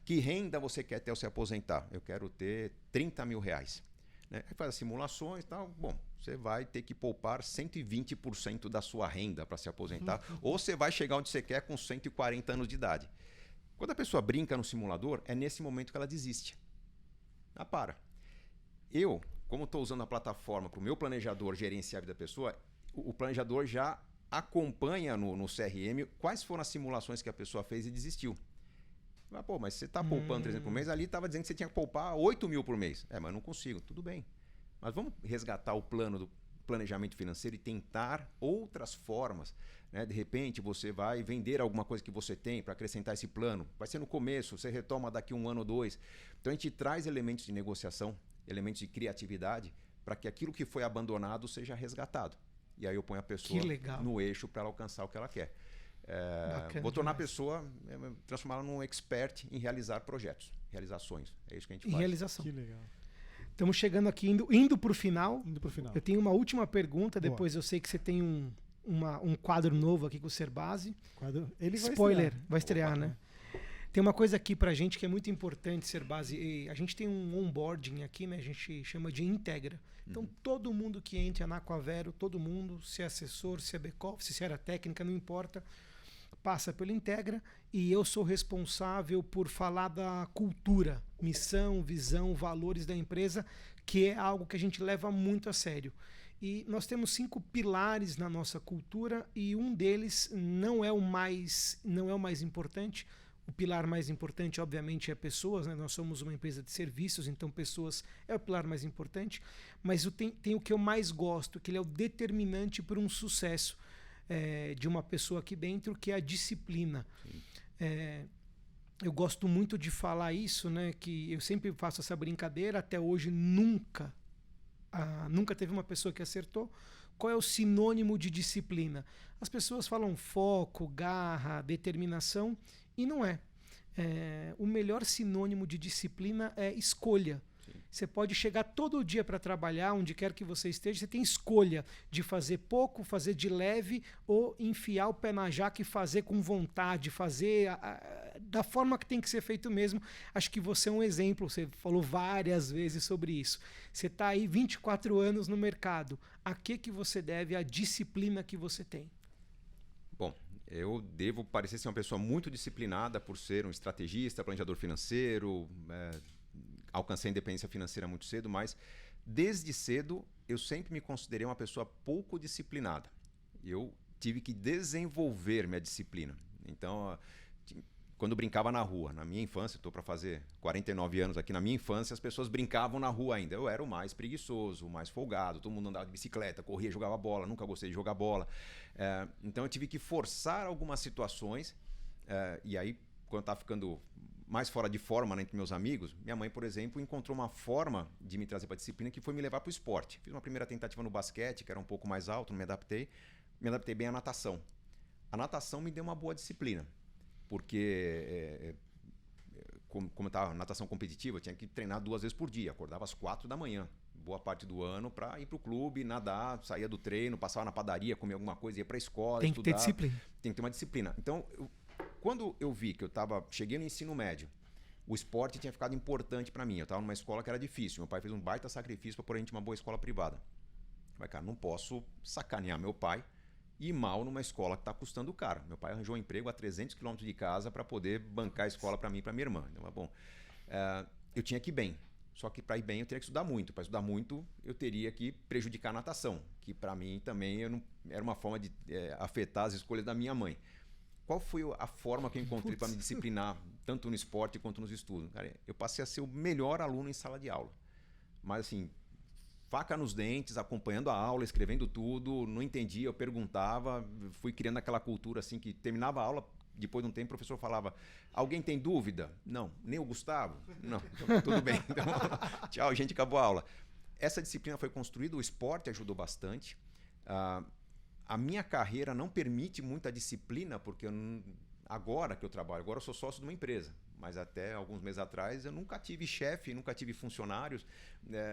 Que renda você quer ter ao se aposentar? Eu quero ter 30 mil reais. Né? Aí faz as simulações e tal. Bom, você vai ter que poupar 120% da sua renda para se aposentar. Ou você vai chegar onde você quer com 140 anos de idade. Quando a pessoa brinca no simulador, é nesse momento que ela desiste. Para. Eu, como estou usando a plataforma para o meu planejador gerenciar a vida da pessoa... O planejador já acompanha no CRM quais foram as simulações que a pessoa fez e desistiu. Mas você está poupando 300 por mês, ali estava dizendo que você tinha que poupar 8 mil por mês. Mas eu não consigo. Tudo bem. Mas vamos resgatar o plano do planejamento financeiro e tentar outras formas. Né? De repente, você vai vender alguma coisa que você tem para acrescentar esse plano. Vai ser no começo, você retoma daqui 1 ano ou 2. Então, a gente traz elementos de negociação, elementos de criatividade, para que aquilo que foi abandonado seja resgatado. E aí eu ponho a pessoa no eixo para ela alcançar o que ela quer. Vou tornar a pessoa, transformá-la num expert em realizar projetos, realizar sonhos. É isso que a gente faz. Realização. Que legal. Estamos chegando aqui, indo para o final. Indo pro final. Eu tenho uma última pergunta, depois eu sei que você tem um quadro novo aqui com o Serbasi. Ele vai Spoiler, vai estrear, né? Tem uma coisa aqui pra gente que é muito importante, Serbasi. A gente tem um onboarding aqui, né? A gente chama de Integra. Então, todo mundo que entra na Aquavero, todo mundo, se é assessor, se é back-office, se era técnica, não importa, passa pelo Integra. E eu sou responsável por falar da cultura, missão, visão, valores da empresa, que é algo que a gente leva muito a sério. E nós temos 5 pilares na nossa cultura e um deles não é o mais importante. O pilar mais importante, obviamente, é pessoas, né? Nós somos uma empresa de serviços, então pessoas é o pilar mais importante. Mas tem o que eu mais gosto, que ele é o determinante para um sucesso de uma pessoa aqui dentro, que é a disciplina. Eu gosto muito de falar isso, né? Que eu sempre faço essa brincadeira, até hoje nunca teve uma pessoa que acertou. Qual é o sinônimo de disciplina? As pessoas falam foco, garra, determinação, e não é. O melhor sinônimo de disciplina é escolha. Sim. Você pode chegar todo dia para trabalhar, onde quer que você esteja, você tem escolha de fazer pouco, fazer de leve, ou enfiar o pé na jaca e fazer com vontade, fazer da forma que tem que ser feito mesmo. Acho que você é um exemplo, você falou várias vezes sobre isso. Você está aí 24 anos no mercado. A que você deve a disciplina que você tem? Bom, eu devo parecer ser uma pessoa muito disciplinada por ser um estrategista, planejador financeiro, alcancei a independência financeira muito cedo, mas desde cedo eu sempre me considerei uma pessoa pouco disciplinada. Eu tive que desenvolver minha disciplina. Então, quando eu brincava na rua, na minha infância, estou para fazer 49 anos aqui, na minha infância as pessoas brincavam na rua ainda. Eu era o mais preguiçoso, o mais folgado, todo mundo andava de bicicleta, corria, jogava bola, nunca gostei de jogar bola. Então eu tive que forçar algumas situações, e aí quando eu estava ficando mais fora de forma, né, entre meus amigos, minha mãe, por exemplo, encontrou uma forma de me trazer para a disciplina que foi me levar para o esporte. Fiz uma primeira tentativa no basquete, que era um pouco mais alto, não me adaptei bem à natação. A natação me deu uma boa disciplina. Porque, como eu estava natação competitiva, eu tinha que treinar 2 vezes por dia. Acordava às 4 da manhã, boa parte do ano, para ir para o clube, nadar, saía do treino, passava na padaria, comia alguma coisa, ia para a escola, tem que estudar. ter disciplina. Tem que ter uma disciplina. Então, quando eu vi que cheguei no ensino médio, o esporte tinha ficado importante para mim. Eu estava numa escola que era difícil. Meu pai fez um baita sacrifício para pôr a gente numa boa escola privada. Mas, cara, não posso sacanear meu pai e ir mal numa escola que está custando caro. Meu pai arranjou um emprego a 300 km de casa para poder bancar a escola para mim e para minha irmã. Então, bom, eu tinha que ir bem. Só que para ir bem eu teria que estudar muito. Para estudar muito eu teria que prejudicar a natação, que para mim também era uma forma de afetar as escolhas da minha mãe. Qual foi a forma que eu encontrei para me disciplinar, tanto no esporte quanto nos estudos? Cara, eu passei a ser o melhor aluno em sala de aula. Mas assim, faca nos dentes, acompanhando a aula, escrevendo tudo, não entendia, eu perguntava, fui criando aquela cultura assim que terminava a aula, depois de um tempo o professor falava: alguém tem dúvida? Não. Nem o Gustavo? Não. Então, tudo bem. Então, tchau, gente, acabou a aula. Essa disciplina foi construída, o esporte ajudou bastante. A minha carreira não permite muita disciplina, porque agora que eu trabalho, agora eu sou sócio de uma empresa, mas até alguns meses atrás eu nunca tive chefe, nunca tive funcionários,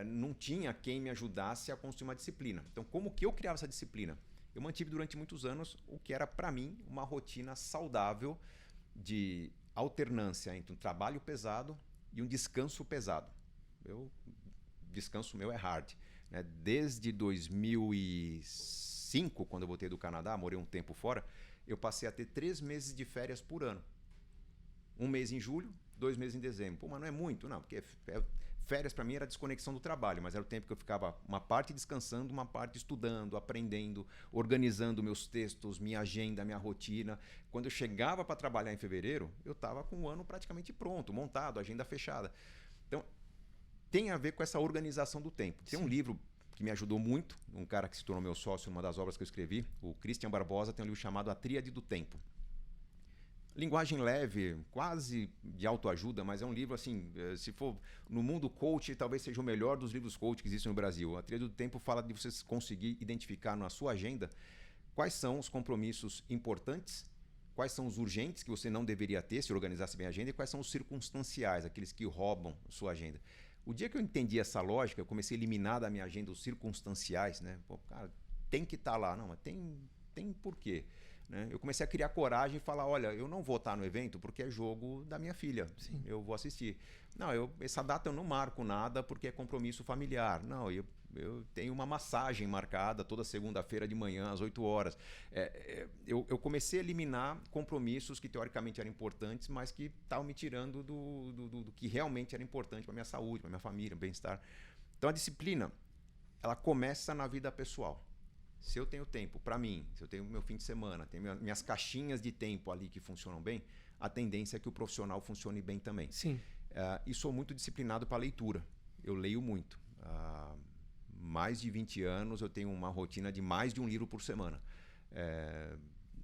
não tinha quem me ajudasse a construir uma disciplina. Então, como que eu criava essa disciplina? Eu mantive durante muitos anos o que era para mim uma rotina saudável de alternância entre um trabalho pesado e um descanso pesado. Descanso meu é hard, né? Desde 2005, quando eu voltei do Canadá, morei um tempo fora, eu passei a ter 3 meses de férias por ano. 1 mês em julho, 2 meses em dezembro. Pô, mas não é muito, não, porque férias para mim era desconexão do trabalho, mas era o tempo que eu ficava uma parte descansando, uma parte estudando, aprendendo, organizando meus textos, minha agenda, minha rotina. Quando eu chegava para trabalhar em fevereiro, eu estava com o ano praticamente pronto, montado, agenda fechada. Então, tem a ver com essa organização do tempo. Tem um livro que me ajudou muito, um cara que se tornou meu sócio numa das obras que eu escrevi, o Christian Barbosa, tem um livro chamado A Tríade do Tempo. Linguagem leve, quase de autoajuda, mas é um livro assim, se for no mundo coach, talvez seja o melhor dos livros coach que existem no Brasil. A Tríade do Tempo fala de você conseguir identificar na sua agenda quais são os compromissos importantes, quais são os urgentes que você não deveria ter se organizasse bem a agenda e quais são os circunstanciais, aqueles que roubam a sua agenda. O dia que eu entendi essa lógica, eu comecei a eliminar da minha agenda os circunstanciais, né? Pô, cara, tem que estar lá. Não, mas tem por quê? Né? Eu comecei a criar coragem e falar: olha, eu não vou estar no evento porque é jogo da minha filha. Sim. Eu vou assistir. Não, essa data eu não marco nada porque é compromisso familiar. Não, eu tenho uma massagem marcada toda segunda-feira de manhã, às 8 horas. Eu comecei a eliminar compromissos que teoricamente eram importantes, mas que estavam me tirando do que realmente era importante para a minha saúde, para a minha família, bem-estar. Então a disciplina ela começa na vida pessoal. Se eu tenho tempo para mim, se eu tenho meu fim de semana, tenho minhas caixinhas de tempo ali que funcionam bem, a tendência é que o profissional funcione bem também. Sim. E sou muito disciplinado para leitura. Eu leio muito. Mais de 20 anos eu tenho uma rotina de mais de um livro por semana.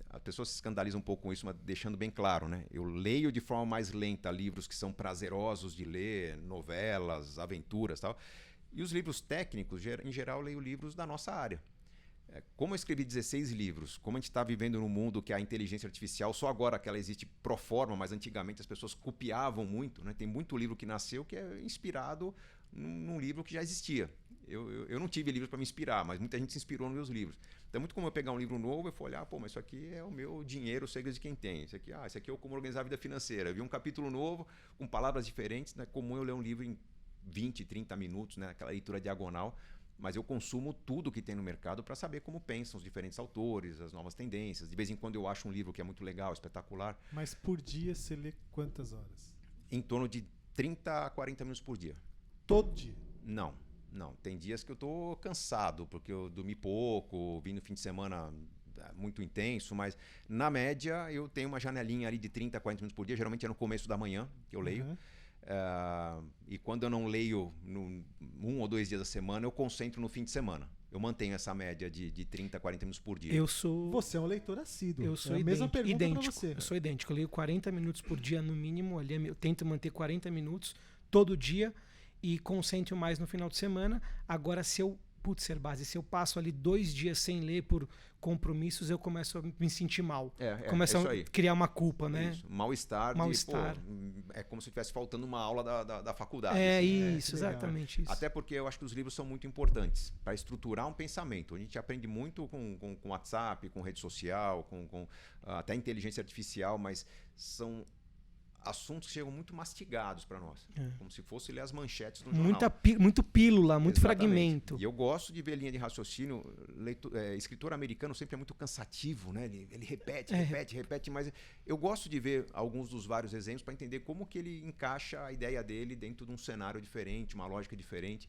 As pessoas se escandalizam um pouco com isso, mas deixando bem claro, né? Eu leio de forma mais lenta livros que são prazerosos de ler, novelas, aventuras e tal. E os livros técnicos, em geral, eu leio livros da nossa área. Como eu escrevi 16 livros, como a gente está vivendo num mundo que a inteligência artificial, só agora que ela existe pro forma, mas antigamente as pessoas copiavam muito, né? Tem muito livro que nasceu que é inspirado num livro que já existia. Eu não tive livros para me inspirar, mas muita gente se inspirou nos meus livros. Então, muito como eu pegar um livro novo, eu for olhar, mas isso aqui é o meu dinheiro, o segredo de quem tem. Isso aqui é o Como Organizar a Vida Financeira. Eu vi um capítulo novo, com palavras diferentes, né? Comum eu ler um livro em 20, 30 minutos, né? Aquela leitura diagonal. Mas eu consumo tudo que tem no mercado para saber como pensam os diferentes autores, as novas tendências. De vez em quando eu acho um livro que é muito legal, espetacular. Mas por dia você lê quantas horas? Em torno de 30 a 40 minutos por dia. Todo dia? Não. Tem dias que eu tô cansado, porque eu dormi pouco, vim no fim de semana muito intenso, mas na média eu tenho uma janelinha ali de 30 a 40 minutos por dia, geralmente é no começo da manhã que eu leio. E quando eu não leio um ou 2 dias da semana, eu concentro no fim de semana. Eu mantenho essa média de 30 a 40 minutos por dia. Você é um leitor assíduo. Eu sou a mesma pergunta idêntico. para você. Eu sou idêntico. Eu leio 40 minutos por dia no mínimo. Eu tento manter 40 minutos todo dia e concentro mais no final de semana. Agora, se eu se eu passo ali 2 dias sem ler por compromissos, eu começo a me sentir mal. Começo a criar uma culpa, né? Isso. Mal-estar. É como se estivesse faltando uma aula da faculdade. Exatamente isso. Até porque eu acho que os livros são muito importantes para estruturar um pensamento. A gente aprende muito com WhatsApp, com rede social, com até inteligência artificial, mas são assuntos que chegam muito mastigados para nós. Como se fosse ler as manchetes do jornal. Muito pílula, muito Exatamente. Fragmento. E eu gosto de ver linha de raciocínio. Escritor americano sempre é muito cansativo, né? Ele repete, mas eu gosto de ver alguns dos vários exemplos para entender como que ele encaixa a ideia dele dentro de um cenário diferente, uma lógica diferente.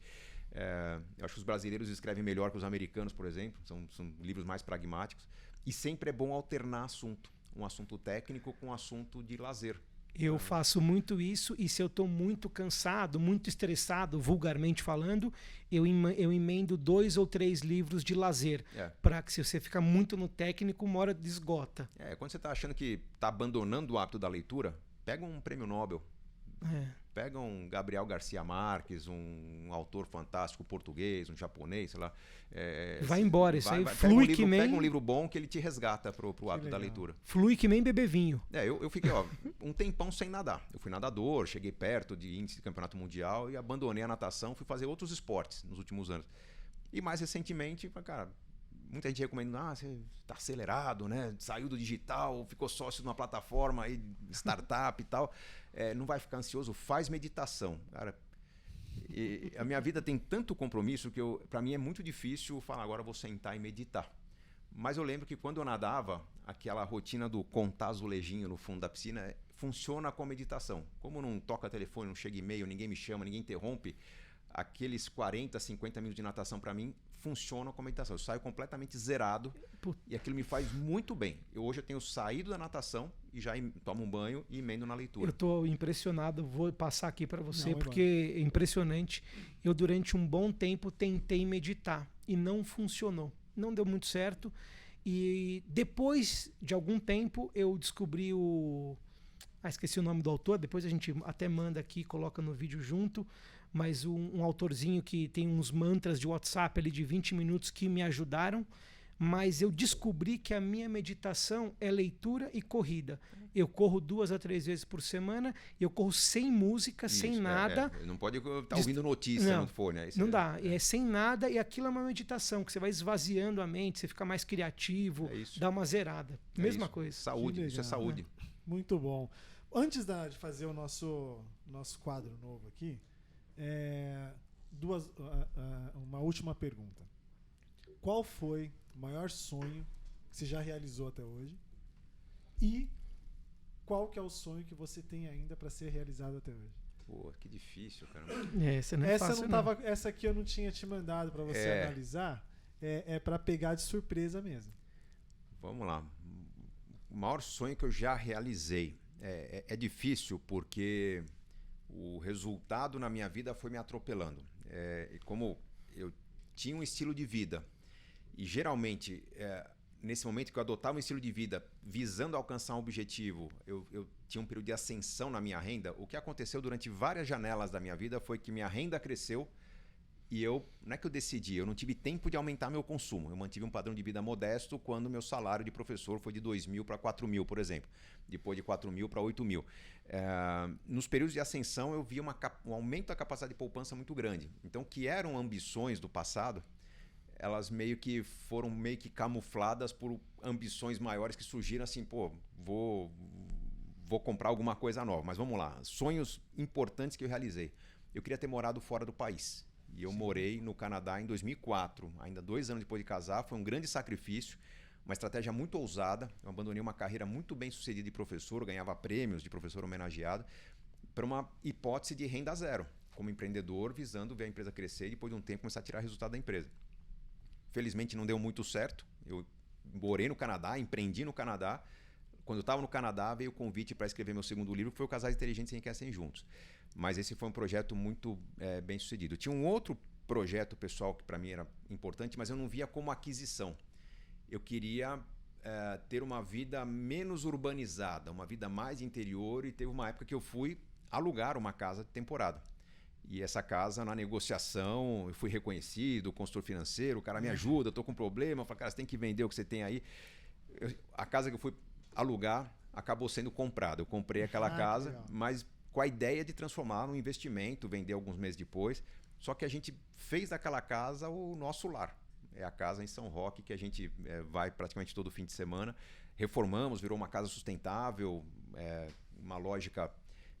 Eu acho que os brasileiros escrevem melhor que os americanos, por exemplo. São livros mais pragmáticos. E sempre é bom alternar assunto. Um assunto técnico com um assunto de lazer. Eu faço muito isso, e se eu estou muito cansado, muito estressado, vulgarmente falando, eu emendo 2 ou 3 livros de lazer. Para que, se você ficar muito no técnico, uma hora esgota. Quando você está achando que está abandonando o hábito da leitura, pega um prêmio Nobel. Pega um Gabriel Garcia Marques, um autor fantástico português, um japonês, sei lá. Vai embora, isso aí flui que nem... Pega um livro bom que ele te resgata pro hábito da leitura. Flui que nem beber vinho. Eu fiquei um tempão sem nadar. Eu fui nadador, cheguei perto de índice de campeonato mundial e abandonei a natação, fui fazer outros esportes nos últimos anos. E mais recentemente, cara, muita gente recomenda, você está acelerado, né? Saiu do digital, ficou sócio de uma plataforma aí, startup e tal. Não vai ficar ansioso, faz meditação. Cara, a minha vida tem tanto compromisso que para mim é muito difícil falar, agora eu vou sentar e meditar. Mas eu lembro que quando eu nadava, aquela rotina do contar azulejinho no fundo da piscina funciona com a meditação. Como não toca telefone, não chega e-mail, ninguém me chama, ninguém interrompe, aqueles 40, 50 minutos de natação para mim funcionam com a meditação. Eu saio completamente zerado e aquilo me faz muito bem. Hoje eu tenho saído da natação e já tomo um banho e emendo na leitura. Eu estou impressionado, vou passar aqui para você, porque é impressionante. Eu durante um bom tempo tentei meditar e não funcionou. Não deu muito certo. E depois de algum tempo eu descobri esqueci o nome do autor, depois a gente até manda aqui, coloca no vídeo junto, mas um autorzinho que tem uns mantras de WhatsApp ali de 20 minutos que me ajudaram, mas eu descobri que a minha meditação é leitura e corrida. Eu corro 2 a 3 vezes por semana, eu corro sem música, sem nada. Não pode estar ouvindo notícia no fone. Não dá, é sem nada, e aquilo é uma meditação, que você vai esvaziando a mente, você fica mais criativo, dá uma zerada. Mesma coisa. Saúde, legal, isso é saúde. Né? Muito bom. Antes de fazer o nosso quadro novo aqui, uma última pergunta. Qual foi o maior sonho que você já realizou até hoje? E qual que é o sonho que você tem ainda para ser realizado até hoje? Pô, que difícil, cara. Essa não é Essa fácil, não tava, essa aqui eu não tinha te mandado para você analisar. É para pegar de surpresa mesmo. Vamos lá. O maior sonho que eu já realizei. É difícil porque o resultado na minha vida foi me atropelando. E como eu tinha um estilo de vida e geralmente nesse momento que eu adotava um estilo de vida visando alcançar um objetivo, eu tinha um período de ascensão na minha renda. O que aconteceu durante várias janelas da minha vida foi que minha renda cresceu e não é que eu decidi, eu não tive tempo de aumentar meu consumo. Eu mantive um padrão de vida modesto quando meu salário de professor foi de 2.000 para 4.000, por exemplo. Depois de 4.000 para 8.000. Nos períodos de ascensão eu via um aumento da capacidade de poupança muito grande. Então, que eram ambições do passado, elas foram meio que camufladas por ambições maiores que surgiram assim, pô, vou comprar alguma coisa nova. Mas vamos lá, sonhos importantes que eu realizei. Eu queria ter morado fora do país. E eu morei no Canadá em 2004, ainda 2 anos depois de casar. Foi um grande sacrifício, uma estratégia muito ousada. Eu abandonei uma carreira muito bem sucedida de professor, ganhava prêmios de professor homenageado, para uma hipótese de renda zero, como empreendedor, visando ver a empresa crescer e depois de um tempo começar a tirar resultado da empresa. Felizmente não deu muito certo. Eu morei no Canadá, empreendi no Canadá. Quando eu estava no Canadá, veio o convite para escrever meu segundo livro, que foi o Casais Inteligentes Enriquecem Juntos. Mas esse foi um projeto muito bem sucedido. Tinha um outro projeto pessoal que para mim era importante, mas eu não via como aquisição. Eu queria ter uma vida menos urbanizada, uma vida mais interior, e teve uma época que eu fui alugar uma casa de temporada. E essa casa, na negociação, eu fui reconhecido, consultor financeiro, o cara me ajuda, eu estou com um problema, eu falei, cara, você tem que vender o que você tem aí. A casa que eu fui alugar acabou sendo comprada. Eu comprei aquela casa, mas com a ideia de transformar num investimento, vender alguns meses depois. Só que a gente fez daquela casa o nosso lar. É a casa em São Roque que a gente vai praticamente todo fim de semana. Reformamos, virou uma casa sustentável, uma lógica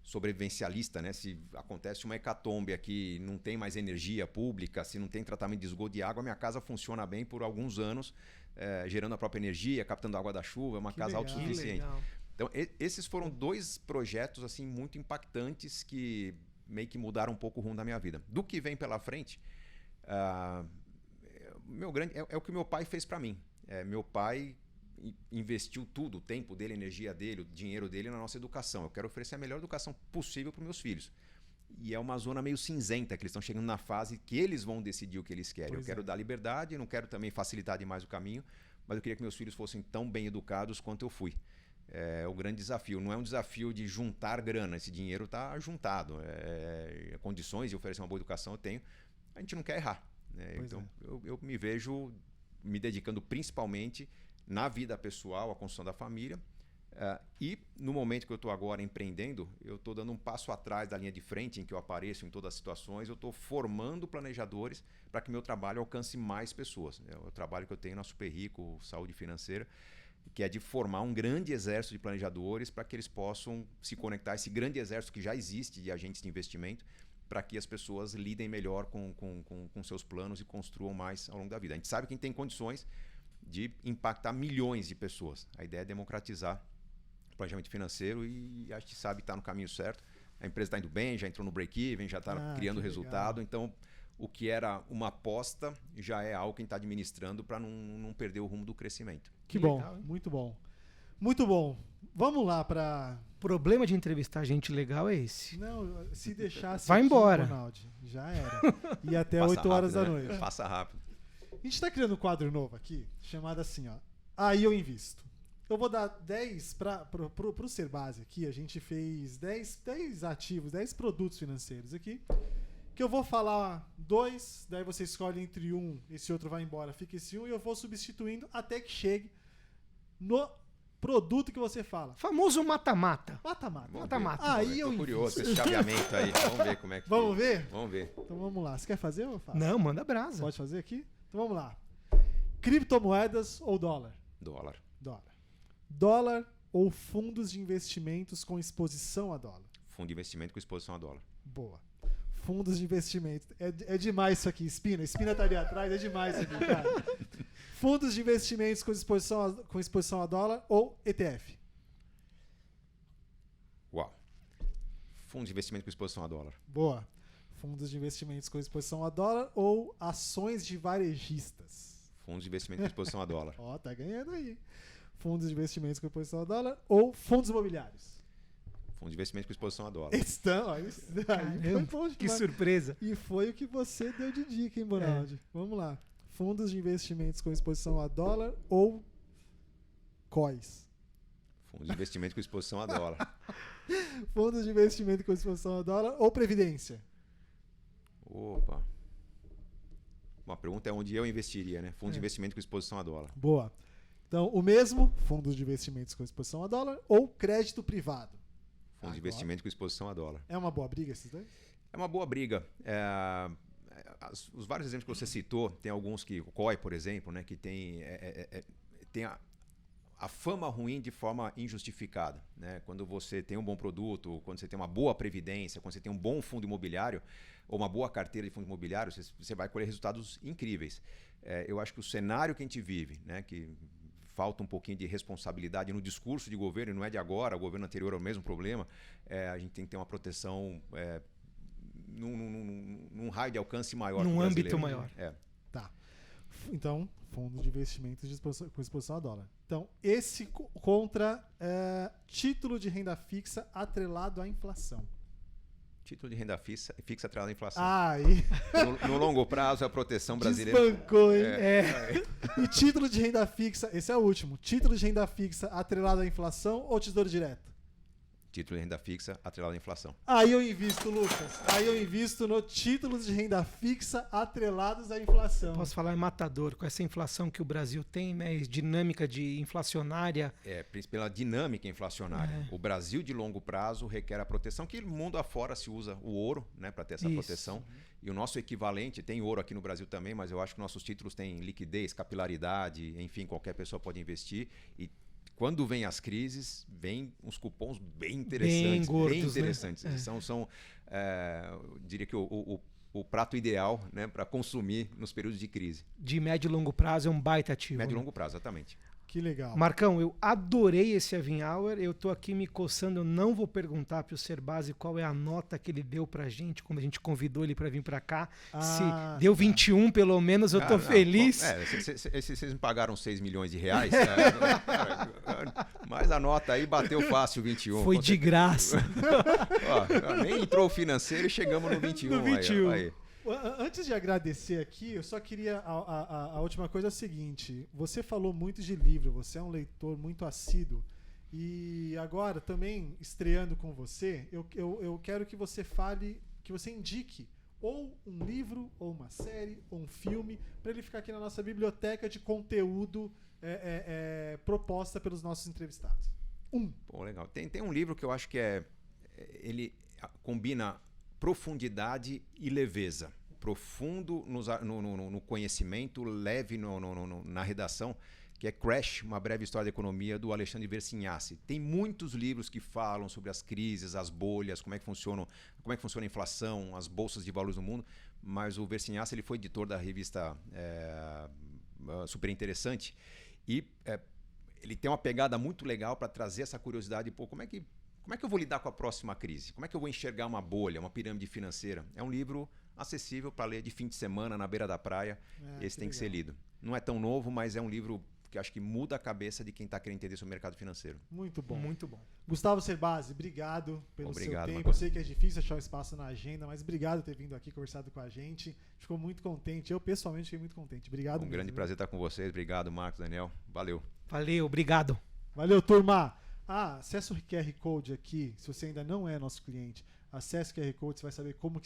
sobrevivencialista, né? Se acontece uma hecatombe aqui, não tem mais energia pública, se não tem tratamento de esgoto de água, minha casa funciona bem por alguns anos, gerando a própria energia, captando a água da chuva, é uma casa autossuficiente. Então, esses foram 2 projetos assim muito impactantes que meio que mudaram um pouco o rumo da minha vida. Do que vem pela frente, é o que meu pai fez para mim. Meu pai investiu tudo, o tempo dele, a energia dele, o dinheiro dele na nossa educação. Eu quero oferecer a melhor educação possível para os meus filhos. E é uma zona meio cinzenta, que eles estão chegando na fase que eles vão decidir o que eles querem. Eu quero dar liberdade, não quero também facilitar demais o caminho, mas eu queria que meus filhos fossem tão bem educados quanto eu fui. É o grande desafio. Não é um desafio de juntar grana, esse dinheiro está juntado. Condições de oferecer uma boa educação eu tenho. A gente não quer errar, né? Então eu me vejo me dedicando principalmente na vida pessoal, à construção da família. E no momento que eu estou agora empreendendo, eu estou dando um passo atrás da linha de frente em que eu apareço em todas as situações. Eu estou formando planejadores para que meu trabalho alcance mais pessoas. É o trabalho que eu tenho na Super Rico Saúde Financeira, que é de formar um grande exército de planejadores para que eles possam se conectar a esse grande exército que já existe de agentes de investimento, para que as pessoas lidem melhor com seus planos e construam mais ao longo da vida. A gente sabe que a gente tem condições de impactar milhões de pessoas. A ideia é democratizar o planejamento financeiro e a gente sabe que está no caminho certo. A empresa está indo bem, já entrou no break-even, já está criando resultado. Então, o que era uma aposta já é algo que a gente está administrando para não perder o rumo do crescimento. Que bom, legal, muito bom. Muito bom. Vamos lá para... O problema de entrevistar gente legal é esse. Não, se deixasse... Vai embora. Ronaldo, já era. E até 8 horas da noite. Passa rápido. A gente está criando um quadro novo aqui, chamado assim, ó. Aí eu invisto. Eu vou dar 10 para o Ser Base aqui. A gente fez 10 ativos, 10 produtos financeiros aqui. Que eu vou falar 2, daí você escolhe entre um, esse outro vai embora, fica esse um, e eu vou substituindo até que chegue no produto que você fala. Famoso mata-mata. Mata-mata. Aí eu tô curioso com esse chaveamento aí. Vamos ver como é que Vamos ver? Vamos ver. Então vamos lá. Você quer fazer ou eu faço? Não, manda brasa. Pode fazer aqui? Então vamos lá. Criptomoedas ou dólar? Dólar. Dólar ou fundos de investimentos com exposição a dólar? Fundo de investimento com exposição a dólar. Boa. Fundos de investimento. É demais isso aqui, Espina. Espina tá ali atrás, é demais isso aqui, cara. Fundos de investimentos com exposição a dólar ou ETF? Uau. Fundos de investimento com exposição a dólar. Boa. Fundos de investimentos com exposição a dólar ou ações de varejistas? Fundos de investimento com exposição a dólar. Ó, tá ganhando aí. Fundos de investimentos com exposição a dólar ou fundos imobiliários? Fundo de investimento com exposição a dólar. Estão, aí foi bom Que demais. surpresa. E foi o que você deu de dica, hein, Bonaldi? Vamos lá. Fundos de investimentos com exposição a dólar ou COIs? Fundos de investimento com exposição a dólar. Fundos de investimento com exposição a dólar ou Previdência? Opa. Uma pergunta é onde eu investiria, né? Fundo de investimento com exposição a dólar. Boa. Então, o mesmo, fundos de investimentos com exposição a dólar ou crédito privado? Fundo de investimento com exposição a dólar. É uma boa briga esses dois? É uma boa briga. Os vários exemplos que você citou, tem alguns que, o COI, por exemplo, né, que tem a fama ruim de forma injustificada. Né? Quando você tem um bom produto, quando você tem uma boa previdência, quando você tem um bom fundo imobiliário, ou uma boa carteira de fundo imobiliário, você vai colher resultados incríveis. Eu acho que o cenário que a gente vive, né, que falta um pouquinho de responsabilidade no discurso de governo, e não é de agora, o governo anterior é o mesmo problema, a gente tem que ter uma proteção num raio de alcance maior. Num âmbito maior. Tá. Então, fundo de investimentos com exposição a dólar. Então, esse contra título de renda fixa atrelado à inflação. Título de renda fixa atrelado à inflação. Aí. No longo prazo, a proteção brasileira. Desbancou, hein? E título de renda fixa, esse é o último. Título de renda fixa atrelado à inflação ou tesouro direto? Título de renda fixa atrelado à inflação. Aí eu invisto, Lucas. Aí eu invisto no títulos de renda fixa atrelados à inflação. Posso falar, é matador. Com essa inflação que o Brasil tem, né? Dinâmica de inflacionária. Pela dinâmica inflacionária. O Brasil de longo prazo requer a proteção, que o mundo afora se usa o ouro, né, para ter essa proteção. E o nosso equivalente, tem ouro aqui no Brasil também, mas eu acho que nossos títulos têm liquidez, capilaridade, enfim, qualquer pessoa pode investir. E quando vem as crises, vem uns cupons bem interessantes. Bem gordos, bem interessantes. Né? São eu diria que o prato ideal, né, para consumir nos períodos de crise. De médio e longo prazo é um baita ativo. Médio e né? longo prazo, exatamente. Que legal. Marcão, eu adorei esse Avin Hour. Eu tô aqui me coçando. Eu não vou perguntar pro Serbasi qual é a nota que ele deu pra gente quando a gente convidou ele pra vir pra cá. Se deu 21, pelo menos, eu tô feliz. Vocês me pagaram 6 milhões de reais, mas a nota aí bateu fácil 21. Foi de graça. Nem entrou o financeiro e chegamos no 21. No 21. Aí. Antes de agradecer aqui, eu só queria. A última coisa é a seguinte: você falou muito de livro, você é um leitor muito assíduo. E agora, também estreando com você, eu quero que você fale, que você indique ou um livro, ou uma série, ou um filme, para ele ficar aqui na nossa biblioteca de conteúdo proposta pelos nossos entrevistados. Pô, legal. Tem um livro que eu acho que ele combina profundidade e leveza. Profundo no conhecimento, leve na redação, que é Crash, uma breve história da economia, do Alexandre Versinhasse. Tem muitos livros que falam sobre as crises, as bolhas, como é que funciona a inflação, as bolsas de valores no mundo, mas o Versinhasse, ele foi editor da revista Super Interessante e ele tem uma pegada muito legal para trazer essa curiosidade. Pô, como é que eu vou lidar com a próxima crise? Como é que eu vou enxergar uma bolha, uma pirâmide financeira? É um livro acessível para ler de fim de semana, na beira da praia. Esse tem que ser lido. Não é tão novo, mas é um livro que acho que muda a cabeça de quem está querendo entender sobre o mercado financeiro. Muito bom. Muito bom. Gustavo Serbasi, obrigado pelo seu tempo. Marcos. Eu sei que é difícil achar um espaço na agenda, mas obrigado por ter vindo aqui conversado com a gente. Ficou muito contente. Eu, pessoalmente, fiquei muito contente. Obrigado mesmo. Grande prazer estar com vocês. Obrigado, Marcos, Daniel. Valeu. Valeu, obrigado. Valeu, turma. Acesse o QR Code aqui, se você ainda não é nosso cliente. Acesse o QR Code, você vai saber como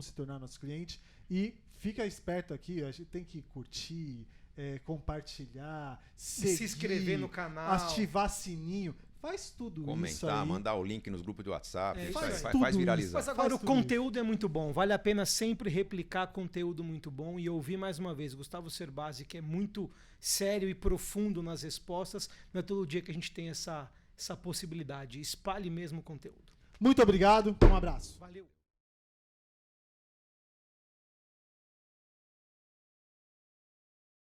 se tornar nosso cliente. E fica esperto aqui, a gente tem que curtir, compartilhar, seguir, se inscrever no canal, ativar sininho. Faz tudo comentar, isso aí. mandar o link nos grupos do WhatsApp, faz viralizar. Mas agora o conteúdo é muito bom, vale a pena sempre replicar conteúdo muito bom e ouvir mais uma vez Gustavo Serbasi, que é muito sério e profundo nas respostas. Não é todo dia que a gente tem essa possibilidade. Espalhe mesmo o conteúdo. Muito obrigado, um abraço. Valeu.